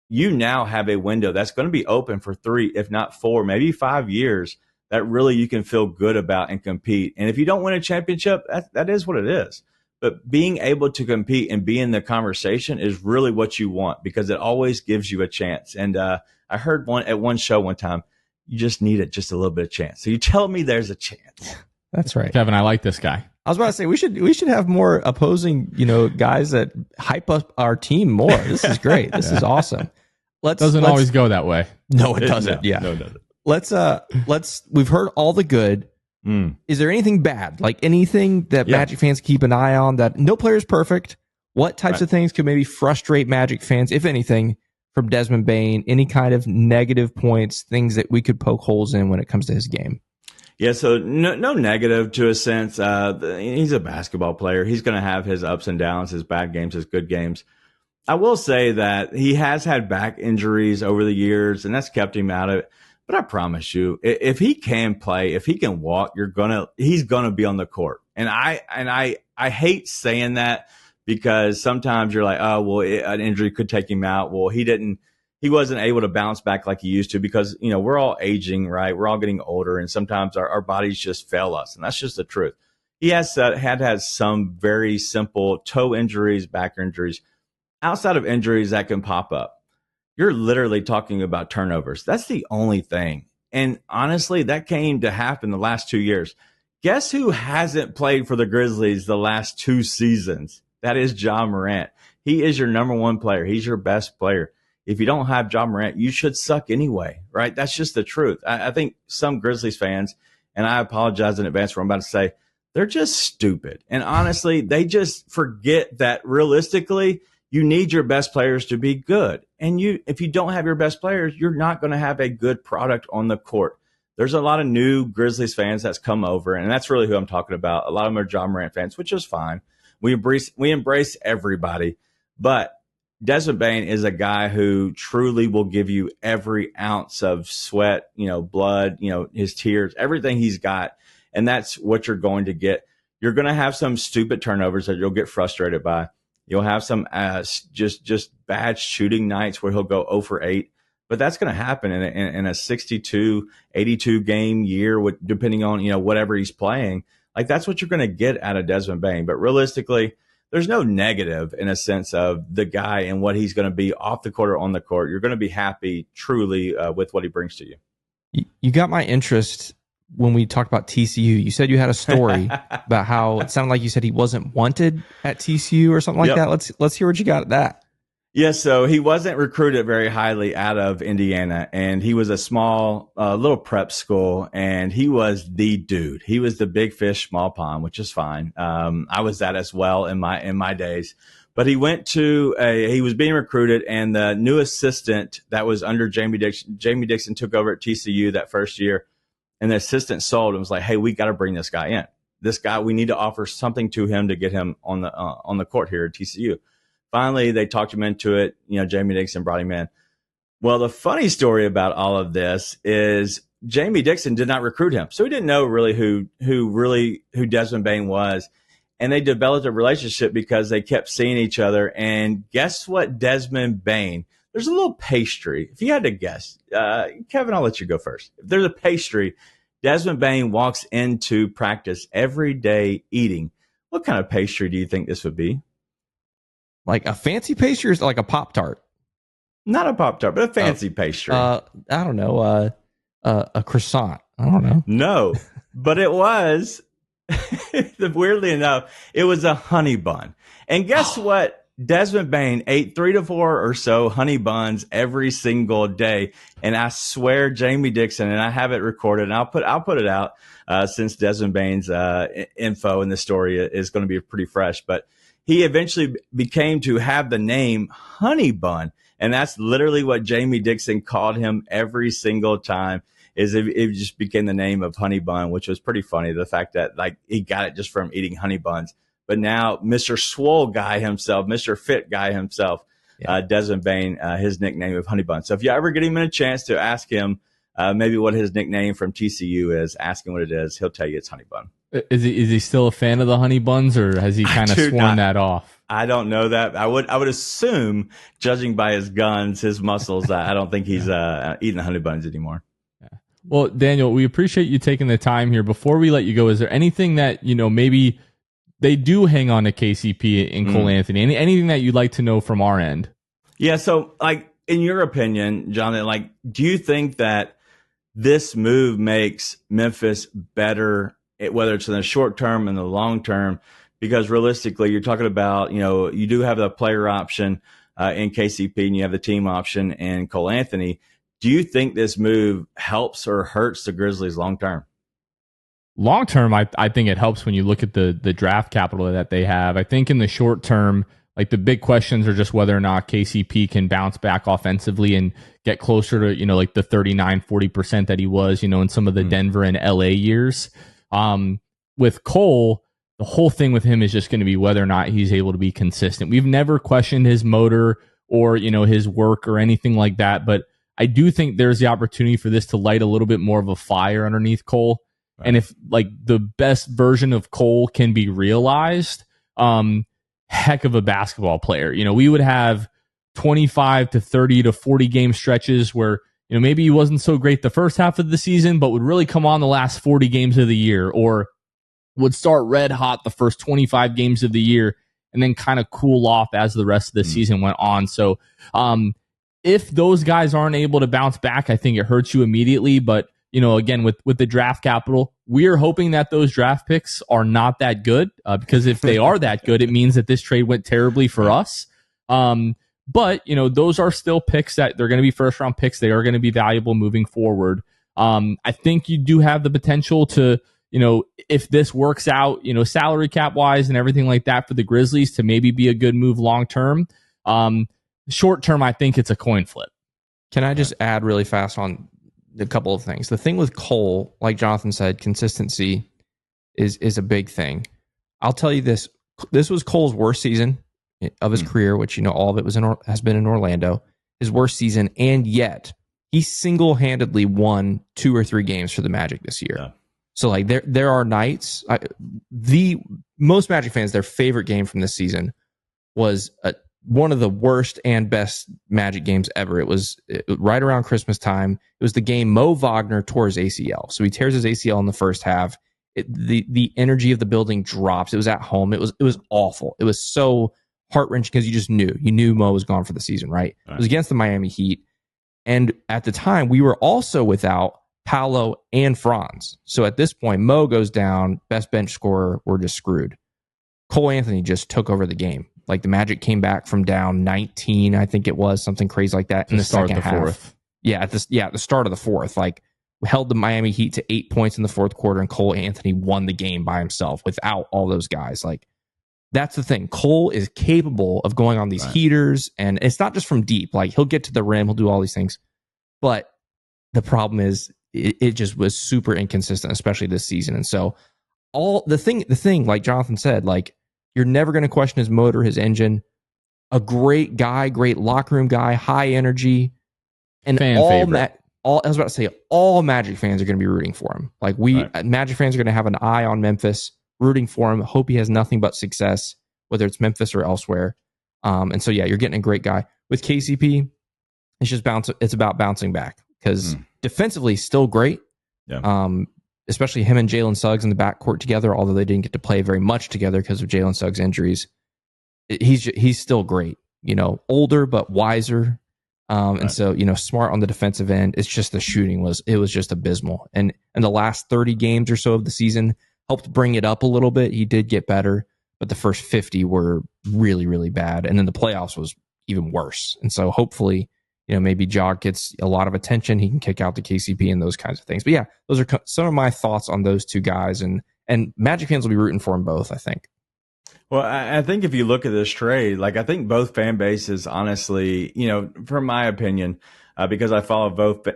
you now have a window that's going to be open for 3, if not 4, maybe 5 years that really you can feel good about and compete. And if you don't win a championship, that is what it is. But being able to compete and be in the conversation is really what you want, because it always gives you a chance. And I heard at one show one time, you just need it just a little bit of chance. So you tell me there's a chance. That's right. Kevin, I like this guy. I was about to say we should have more opposing, guys that hype up our team more. This is great. This is awesome. Doesn't always go that way. No, it doesn't. No, it doesn't. Let's we've heard all the good. Is there anything bad? Like anything that Magic fans keep an eye on? That no player is perfect. What types of things could maybe frustrate Magic fans, if anything, from Desmond Bane? Any kind of negative points, things that we could poke holes in when it comes to his game? Yeah, so no negative to a sense. He's a basketball player. He's going to have his ups and downs, his bad games, his good games. I will say that he has had back injuries over the years, and that's kept him out of it. But I promise you, if he can play, if he can walk, he's gonna be on the court. And I hate saying that because sometimes you're like, oh well, an injury could take him out. Well, he wasn't able to bounce back like he used to because we're all aging, right? We're all getting older, and sometimes our bodies just fail us, and that's just the truth. He had some very simple toe injuries, back injuries. Outside of injuries that can pop up, you're literally talking about turnovers. That's the only thing. And honestly, that came to happen the last 2 years. Guess who hasn't played for the Grizzlies the last 2 seasons? That is Ja Morant. He is your number one player. He's your best player. If you don't have Ja Morant, you should suck anyway, right? That's just the truth. I think some Grizzlies fans, and I apologize in advance for what I'm about to say, they're just stupid. And honestly, they just forget that realistically, you need your best players to be good. And if you don't have your best players, you're not going to have a good product on the court. There's a lot of new Grizzlies fans that's come over, and that's really who I'm talking about. A lot of them are Ja Morant fans, which is fine. We embrace everybody. But Desmond Bane is a guy who truly will give you every ounce of sweat, blood, his tears, everything he's got. And that's what you're going to get. You're going to have some stupid turnovers that you'll get frustrated by. You'll have some just bad shooting nights where he'll go 0 for 8. But that's going to happen in a 62, 82 game year, depending on, whatever he's playing. Like, that's what you're going to get out of Desmond Bane. But realistically, there's no negative in a sense of the guy and what he's going to be off the court or on the court. You're going to be happy truly with what he brings to you. You got my interest when we talked about TCU. You said you had a story about how it sounded like you said he wasn't wanted at TCU or something like that. Let's hear what you got at that. Yes, so he wasn't recruited very highly out of Indiana, and he was a small little prep school, and he was the dude. He was the big fish, small pond, which is fine. I was that as well in my days. But he he was being recruited, and the new assistant that was under Jamie Dixon took over at TCU that first year, and the assistant sold and was like, hey, we got to bring this guy in. This guy, we need to offer something to him to get him on the court here at TCU. Finally, they talked him into it. Jamie Dixon brought him in. Well, the funny story about all of this is Jamie Dixon did not recruit him. So he didn't know really who Desmond Bane was. And they developed a relationship because they kept seeing each other. And guess what, Desmond Bane? There's a little pastry. If you had to guess, Kevin, I'll let you go first. If there's a pastry, Desmond Bane walks into practice every day eating. What kind of pastry do you think this would be? Like a fancy pastry or like a Pop-Tart? Not a Pop-Tart, but a fancy pastry. I don't know. A croissant. I don't know. No, but it was, weirdly enough, it was a honey bun. And guess what? Desmond Bane ate 3 to 4 or so honey buns every single day. And I swear Jamie Dixon, and I have it recorded, and I'll put it out since Desmond Bane's info in the story is going to be pretty fresh. But he eventually became to have the name Honey Bun. And that's literally what Jamie Dixon called him every single time. It just became the name of Honey Bun, which was pretty funny. The fact that he got it just from eating honey buns. But now Mr. Swole guy himself, Mr. Fit guy himself, Desmond Bane, his nickname of Honey Bun. So if you ever get him in a chance to ask him maybe what his nickname from TCU is, ask him what it is. He'll tell you it's Honey Bun. Is he still a fan of the honey buns, or has he kind of sworn that off? I don't know that. I would assume, judging by his guns, his muscles, I don't think he's eating the honey buns anymore. Yeah. Well, Daniel, we appreciate you taking the time here. Before we let you go, is there anything that maybe they do hang on to KCP and Cole Anthony? Anything that you'd like to know from our end? Yeah. So, in your opinion, Jonathan, do you think that this move makes Memphis better, whether it's in the short term and the long term? Because realistically, you're talking about, you do have the player option in KCP and you have the team option in Cole Anthony. Do you think this move helps or hurts the Grizzlies long term? Long term, I think it helps when you look at the draft capital that they have. I think in the short term, the big questions are just whether or not KCP can bounce back offensively and get closer to, the 39-40% that he was, in some of the Denver and LA years. With Cole, the whole thing with him is just going to be whether or not he's able to be consistent. We've never questioned his motor or, his work or anything like that, but I do think there's the opportunity for this to light a little bit more of a fire underneath Cole. Right. And if like the best version of Cole can be realized, heck of a basketball player. We would have 25 to 30 to 40 game stretches where, maybe he wasn't so great the first half of the season, but would really come on the last 40 games of the year, or would start red hot the first 25 games of the year and then kind of cool off as the rest of the season went on. So, if those guys aren't able to bounce back, I think it hurts you immediately. But, again, with the draft capital, we are hoping that those draft picks are not that good, because if they are that good, it means that this trade went terribly for us. But, those are still picks that they're going to be first round picks. They are going to be valuable moving forward. I think you do have the potential to, if this works out, salary cap wise and everything like that for the Grizzlies, to maybe be a good move long term. Short term, I think it's a coin flip. Can I just add really fast on a couple of things? The thing with Cole, like Jonathan said, consistency is a big thing. I'll tell you this. This was Cole's worst season of his career, which, all of it has been in Orlando. His worst season, and yet he single-handedly won 2 or 3 games for the Magic this year. Yeah. So, like, there are nights. Most Magic fans, their favorite game from this season was one of the worst and best Magic games ever. It was right around Christmas time. It was the game Mo Wagner tore his ACL. So he tears his ACL in the first half. The energy of the building drops. It was at home. It was awful. It was so heart-wrenching because you knew Mo was gone for the season, right? It was against the Miami Heat. And at the time, we were also without Paolo and Franz. So at this point, Mo goes down, best bench scorer, we're just screwed. Cole Anthony just took over the game. Like, the Magic came back from down 19, I think it was, something crazy like that in the second half. Fourth. Yeah, at the start of the fourth. Like, we held the Miami Heat to 8 points in the fourth quarter, and Cole Anthony won the game by himself without all those guys. Like, that's the thing. Cole is capable of going on these heaters, and it's not just from deep. Like, he'll get to the rim, he'll do all these things. But the problem is it just was super inconsistent, especially this season. And so the thing, like Jonathan said, like, you're never going to question his motor, his engine. A great guy, great locker room guy, high energy, and fan favorite. I was about to say, all Magic fans are going to be rooting for him. Like, Magic fans are going to have an eye on Memphis, rooting for him. Hope he has nothing but success, whether it's Memphis or elsewhere. And so, yeah, you're getting a great guy. With KCP, it's about bouncing back, because defensively, still great. Yeah. Especially him and Jalen Suggs in the backcourt together, although they didn't get to play very much together because of Jalen Suggs' injuries. He's still great, older but wiser. And so, smart on the defensive end. It's just the shooting was just abysmal. And the last 30 games or so of the season helped bring it up a little bit. He did get better, but the first 50 were really, really bad. And then the playoffs was even worse. And so hopefully, maybe Jog gets a lot of attention. He can kick out the KCP and those kinds of things. But yeah, those are some of my thoughts on those two guys. And Magic fans will be rooting for them both, I think. Well, I think if you look at this trade, like, I think both fan bases, honestly, from my opinion, because I follow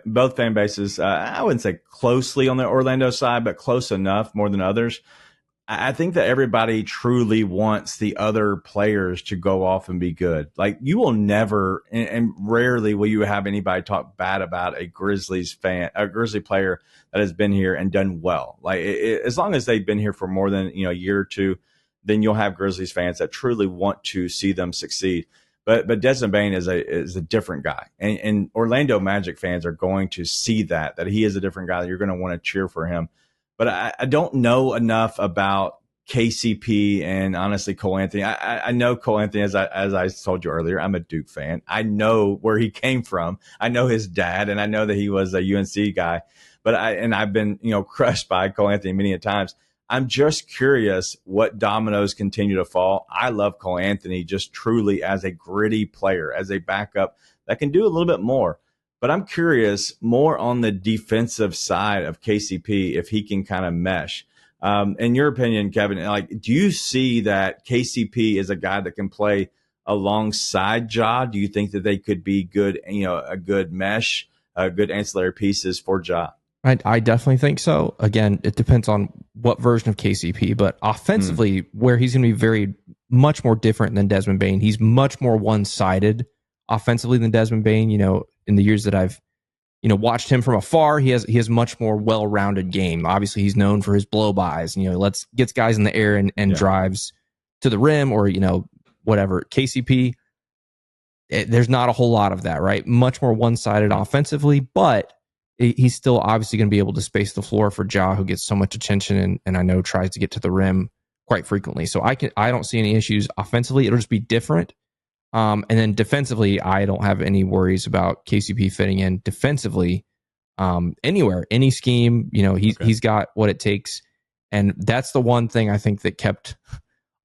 both fan bases, I wouldn't say closely on the Orlando side, but close enough, more than others. I think that everybody truly wants the other players to go off and be good. Like, you will never, and rarely will you have anybody talk bad about a Grizzly player that has been here and done well. Like, as long as they've been here for more than a year or two, then you'll have Grizzlies fans that truly want to see them succeed. But Desmond Bane is a different guy, and Orlando Magic fans are going to see that he is a different guy. That you're going to want to cheer for him. But I don't know enough about KCP and, honestly, Cole Anthony. I know Cole Anthony, as I told you earlier. I'm a Duke fan. I know where he came from. I know his dad, and I know that he was a UNC guy. But I've been crushed by Cole Anthony many a times. I'm just curious what dominoes continue to fall. I love Cole Anthony just truly as a gritty player, as a backup that can do a little bit more. But I'm curious more on the defensive side of KCP, if he can kind of mesh. In your opinion, Kevin, like, do you see that KCP is a guy that can play alongside Ja? Do you think that they could be good, a good mesh, good ancillary pieces for Ja? I definitely think so. Again, it depends on what version of KCP, but offensively, where he's going to be very much more different than Desmond Bane. He's much more one-sided offensively than Desmond Bane. In the years that I've watched him from afar, he has much more well-rounded game. Obviously, he's known for his blow-bys. Gets guys in the air and drives to the rim or whatever. KCP, there's not a whole lot of that, right? Much more one-sided offensively, but he's still obviously going to be able to space the floor for Ja, who gets so much attention and I know tries to get to the rim quite frequently. So I don't see any issues offensively. It'll just be different. And then defensively, I don't have any worries about KCP fitting in defensively anywhere, any scheme. He's got what it takes, and that's the one thing I think that kept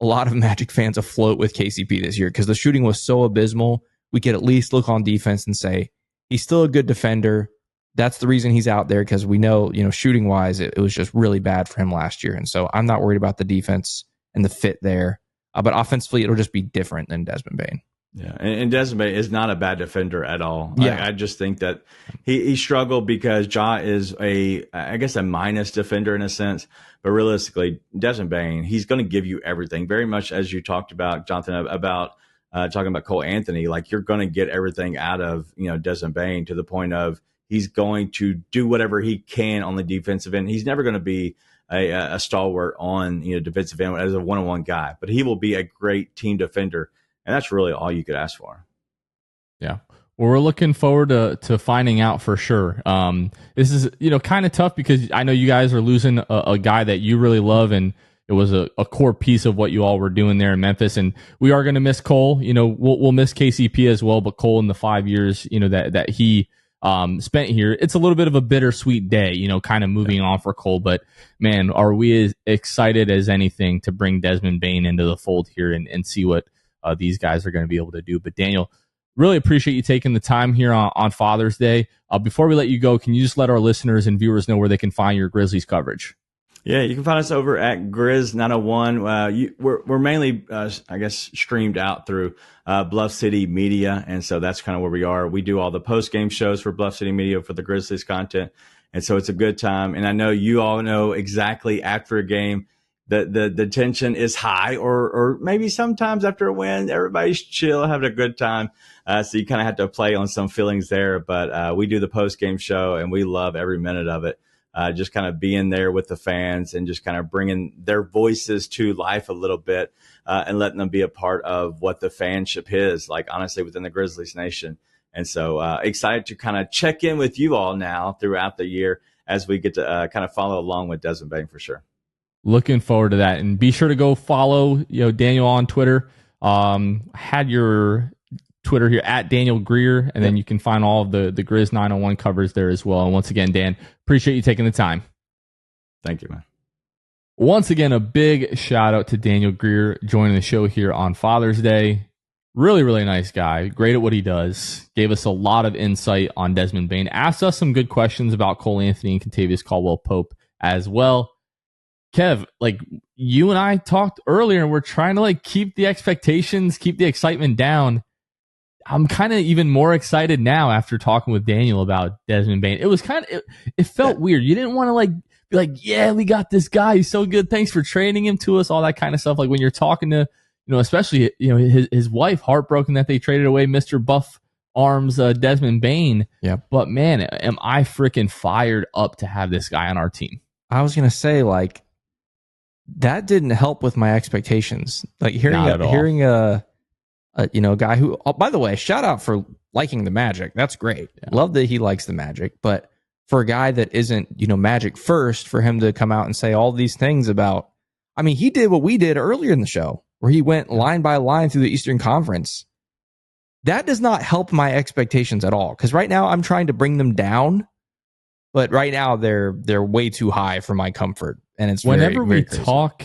a lot of Magic fans afloat with KCP this year, because the shooting was so abysmal. We could at least look on defense and say he's still a good defender. That's the reason he's out there, because we know, shooting wise, it was just really bad for him last year. And so I'm not worried about the defense and the fit there. But offensively, it'll just be different than Desmond Bane. Yeah, and Desmond Bane is not a bad defender at all. Yeah. I just think that he struggled because Ja is a minus defender in a sense. But realistically, Desmond Bane, he's going to give you everything. Very much as you talked about, Jonathan, about talking about Cole Anthony. Like, you're going to get everything out of Desmond Bane, to the point of he's going to do whatever he can on the defensive end. He's never going to be a stalwart on defensive end as a one-on-one guy, but he will be a great team defender, and that's really all you could ask for. Yeah. Well, we're looking forward to finding out for sure. This is kind of tough because I know you guys are losing a guy that you really love, and it was a core piece of what you all were doing there in Memphis. And we are going to miss Cole. We'll miss KCP as well, but Cole in the 5 years that he spent here, it's a little bit of a bittersweet day, kind of moving on for Cole. But man, are we as excited as anything to bring Desmond Bane into the fold here and see what these guys are going to be able to do. But Daniel, really appreciate you taking the time here on Father's Day. Before we let you go, can you just let our listeners and viewers know where they can find your Grizzlies coverage? Yeah, you can find us over at Grizz 901. We're mainly, streamed out through Bluff City Media, and so that's kind of where we are. We do all the post-game shows for Bluff City Media for the Grizzlies content, and so it's a good time. And I know you all know exactly after a game the tension is high, or maybe sometimes after a win, everybody's chill, having a good time. So you kind of have to play on some feelings there, but we do the post-game show, and we love every minute of it. Just kind of being there with the fans and just kind of bringing their voices to life a little bit and letting them be a part of what the fanship is, like, honestly, within the Grizzlies Nation. And so excited to kind of check in with you all now throughout the year as we get to kind of follow along with Desmond Bane for sure. Looking forward to that. And be sure to go follow Daniel on Twitter. Had your Twitter here at Daniel Greer, and then you can find all of the Grizz 901 covers there as well. And once again, Dan, appreciate you taking the time. Thank you, man. Once again, a big shout out to Daniel Greer joining the show here on Father's Day. Really, really nice guy. Great at what he does. Gave us a lot of insight on Desmond Bane. Asked us some good questions about Cole Anthony and Kentavious Caldwell-Pope as well. Kev, you and I talked earlier, and we're trying to keep the expectations, keep the excitement down. I'm kind of even more excited now after talking with Daniel about Desmond Bane. It was it felt weird. You didn't want to be like, yeah, we got this guy. He's so good. Thanks for trading him to us. All that kind of stuff. Like when you're talking to, especially, his wife, heartbroken that they traded away Mr. Buff Arms, Desmond Bane. Yeah. But man, am I freaking fired up to have this guy on our team. I was going to say, that didn't help with my expectations. Hearing a guy who, by the way, shout out for liking the Magic. That's great. Yeah. Love that he likes the Magic. But for a guy that isn't, Magic first, for him to come out and say all these things about, he did what we did earlier in the show, where he went line by line through the Eastern Conference. That does not help my expectations at all. Because right now I'm trying to bring them down, but right now they're way too high for my comfort. And it's whenever we talk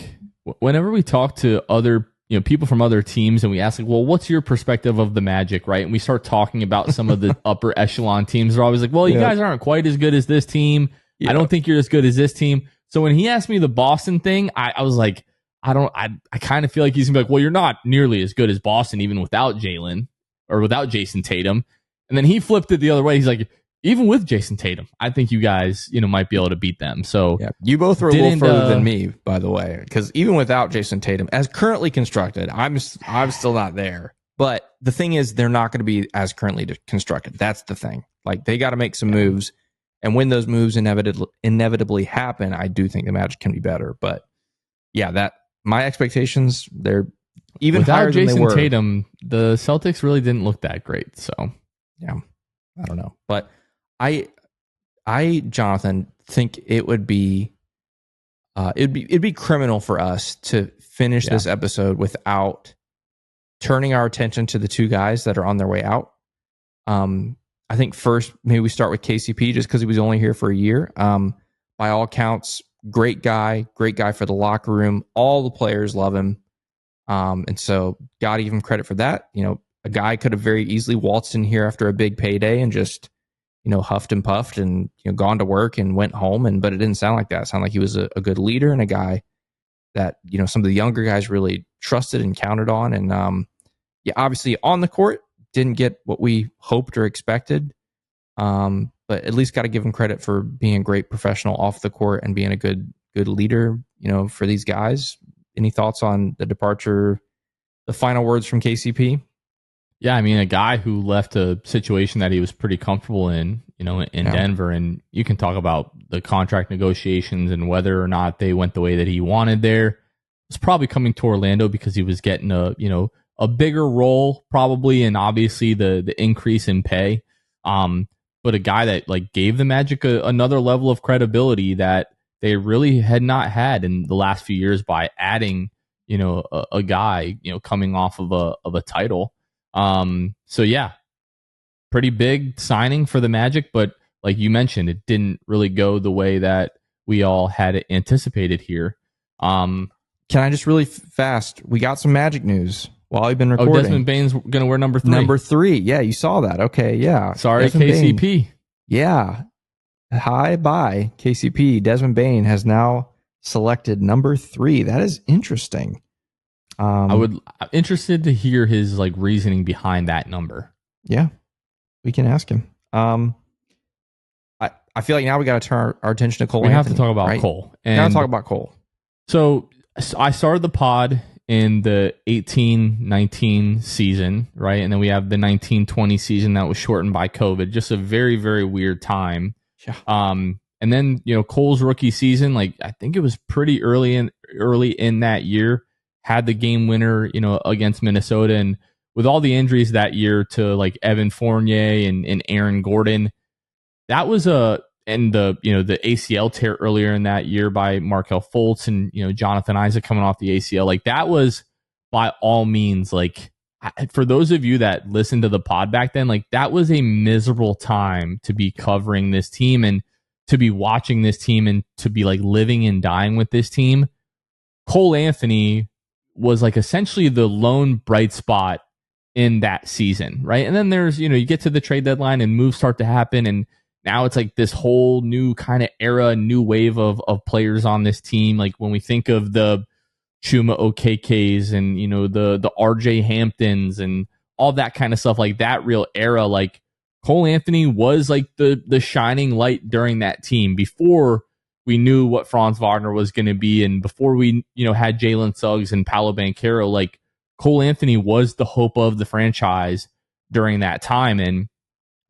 to other people from other teams, and we ask what's your perspective of the Magic, right? And we start talking about some of the upper echelon teams. They're always like, well, you guys aren't quite as good as this team. I don't think you're as good as this team. So when he asked me the Boston thing, I was like, I kind of feel like he's gonna be like, well, you're not nearly as good as Boston, even without Jalen or without Jason Tatum. And then he flipped it the other way. He's like, even with Jason Tatum, I think you guys, might be able to beat them. So yeah, you both are a little further than me, by the way, because even without Jason Tatum, as currently constructed, I'm still not there. But the thing is, they're not going to be as currently constructed. That's the thing. Like, they got to make some moves, and when those moves inevitably happen, I do think the Magic can be better. But yeah, my expectations, they're even without higher Jason than they were. Tatum, the Celtics really didn't look that great. So yeah, I don't know, but I Jonathan, think it would be it'd be criminal for us to finish this episode without turning our attention to the two guys that are on their way out. I think first, maybe we start with KCP just because he was only here for a year. By all accounts, great guy for the locker room. All the players love him. And so got to give him credit for that. A guy could have very easily waltzed in here after a big payday and just, huffed and puffed and, gone to work and went home. But it didn't sound like that. It sounded like he was a good leader and a guy that, some of the younger guys really trusted and counted on. And, obviously on the court, didn't get what we hoped or expected. But at least got to give him credit for being a great professional off the court and being a good leader, for these guys. Any thoughts on the departure, the final words from KCP? Yeah, I mean, a guy who left a situation that he was pretty comfortable in, in Denver. And you can talk about the contract negotiations and whether or not they went the way that he wanted there. It's probably coming to Orlando because he was getting a bigger role probably, and obviously the increase in pay. But a guy that gave the Magic another level of credibility that they really had not had in the last few years by adding, a guy, coming off of a title. So yeah, pretty big signing for the Magic, but like you mentioned, it didn't really go the way that we all had anticipated here. Can I just really fast? We got some Magic news while we've been recording. Oh, Desmond Bane's going to wear number 3. Number 3. Yeah, you saw that. Okay, yeah. Sorry, Desmond KCP. Bane. Yeah. Hi, bye, KCP. Desmond Bane has now selected number 3. That is interesting. I'm interested to hear his reasoning behind that number. Yeah, we can ask him. I feel like now we got to turn our attention to Cole. We Anthony, have to talk about right? Cole. We got to talk about Cole. So I started the pod in the 18-19 season, right? And then we have the 19-20 season that was shortened by COVID. Just a very, very weird time. Yeah. And then, Cole's rookie season, I think it was pretty early in that year, had the game winner, against Minnesota. And with all the injuries that year to Evan Fournier and Aaron Gordon, that was and the ACL tear earlier in that year by Markelle Fultz and, Jonathan Isaac coming off the ACL. That was by all means, for those of you that listened to the pod back then, that was a miserable time to be covering this team and to be watching this team and to be living and dying with this team. Cole Anthony was essentially the lone bright spot in that season, right? And then there's, you get to the trade deadline and moves start to happen, and now it's this whole new kind of era, new wave of players on this team. When we think of the Chuma Okeke's and, the RJ Hamptons and all that kind of stuff, that real era, Cole Anthony was the shining light during that team before we knew what Franz Wagner was going to be. And before we, had Jalen Suggs and Paolo Banchero, Cole Anthony was the hope of the franchise during that time and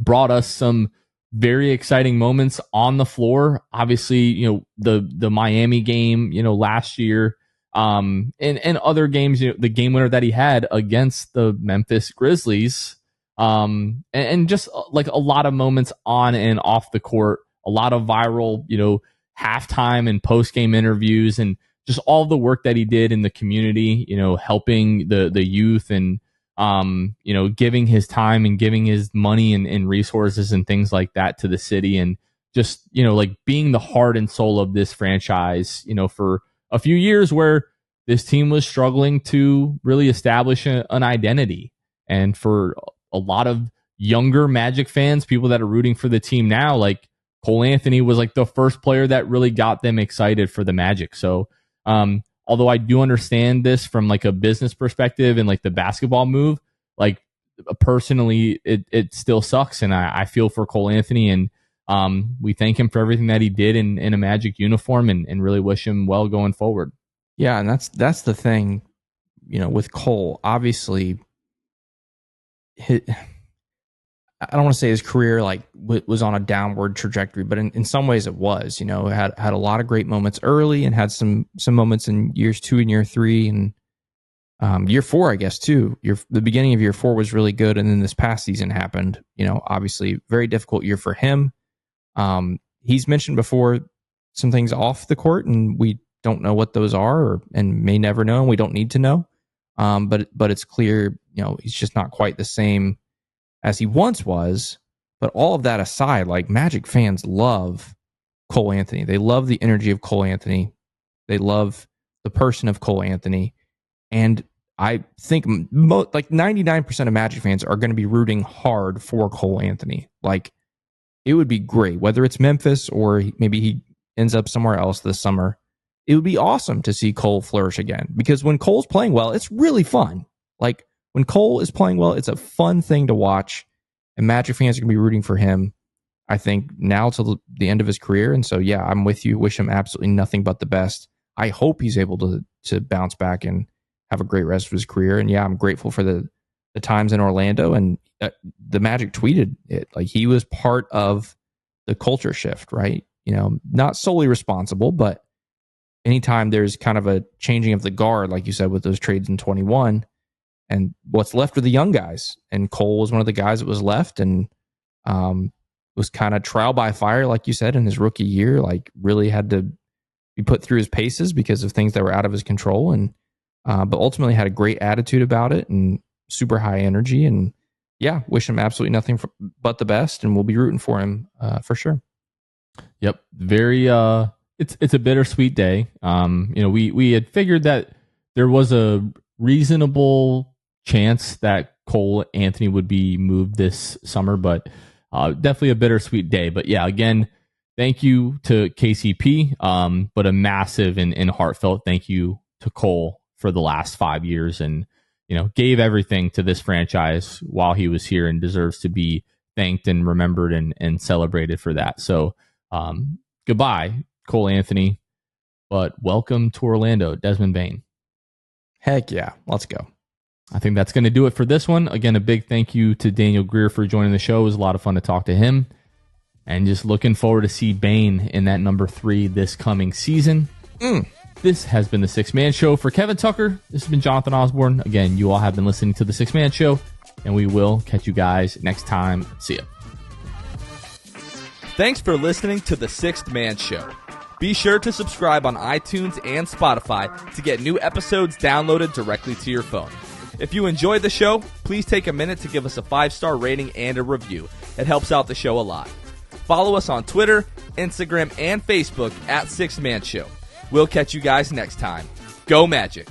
brought us some very exciting moments on the floor. Obviously, the Miami game, last year, and other games, the game winner that he had against the Memphis Grizzlies, and just a lot of moments on and off the court, a lot of viral, halftime and post game interviews, and just all the work that he did in the community, helping the youth and, giving his time and giving his money and resources and things like that to the city, and just, being the heart and soul of this franchise, for a few years where this team was struggling to really establish an identity. And for a lot of younger Magic fans, people that are rooting for the team now, Cole Anthony was the first player that really got them excited for the Magic. So, although I do understand this from a business perspective and the basketball move, personally, it still sucks, and I feel for Cole Anthony, and we thank him for everything that he did in a Magic uniform, and really wish him well going forward. Yeah, and that's the thing, with Cole. Obviously, I don't want to say his career was on a downward trajectory, but in some ways it was. Had a lot of great moments early, and had some moments in years 2 and year 3, and year 4, I guess too. The beginning of year 4 was really good, and then this past season happened. Obviously, very difficult year for him. He's mentioned before some things off the court, and we don't know what those are, and may never know, and we don't need to know. But it's clear, he's just not quite the same as he once was. But all of that aside, Magic fans love Cole Anthony. They love the energy of Cole Anthony. They love the person of Cole Anthony. And I think 99% of Magic fans are going to be rooting hard for Cole Anthony. It would be great, whether it's Memphis or maybe he ends up somewhere else this summer. It would be awesome to see Cole flourish again, because when Cole's playing well, it's really fun. When Cole is playing well, it's a fun thing to watch, and Magic fans are going to be rooting for him, I think, now till the end of his career. And so, yeah, I'm with you. Wish him absolutely nothing but the best. I hope he's able to bounce back and have a great rest of his career. And yeah, I'm grateful for the times in Orlando, and the Magic tweeted it. He was part of the culture shift, right? Not solely responsible, but anytime there's kind of a changing of the guard, like you said, with those trades in 21, and what's left are the young guys. And Cole was one of the guys that was left, and was kind of trial by fire, like you said, in his rookie year. Really had to be put through his paces because of things that were out of his control. And but ultimately had a great attitude about it and super high energy. And yeah, wish him absolutely nothing but the best, and we'll be rooting for him for sure. Yep, very. It's a bittersweet day. We had figured that there was a reasonable chance that Cole Anthony would be moved this summer, but definitely a bittersweet day. But yeah, again, thank you to KCP, but a massive and heartfelt thank you to Cole for the last 5 years, and gave everything to this franchise while he was here, and deserves to be thanked and remembered and celebrated for that. So goodbye, Cole Anthony, but welcome to Orlando, Desmond Bane. Heck yeah, let's go. I think that's going to do it for this one. Again, a big thank you to Daniel Greer for joining the show. It was a lot of fun to talk to him, and just looking forward to see Bane in that number 3 this coming season. This has been the Six Man Show. For Kevin Tucker, this has been Jonathan Osborne. Again, you all have been listening to the Six Man Show, and we will catch you guys next time. See ya. Thanks for listening to the Sixth Man Show. Be sure to subscribe on iTunes and Spotify to get new episodes downloaded directly to your phone. If you enjoyed the show, please take a minute to give us a 5-star rating and a review. It helps out the show a lot. Follow us on Twitter, Instagram, and Facebook at Sixth Man Show. We'll catch you guys next time. Go Magic!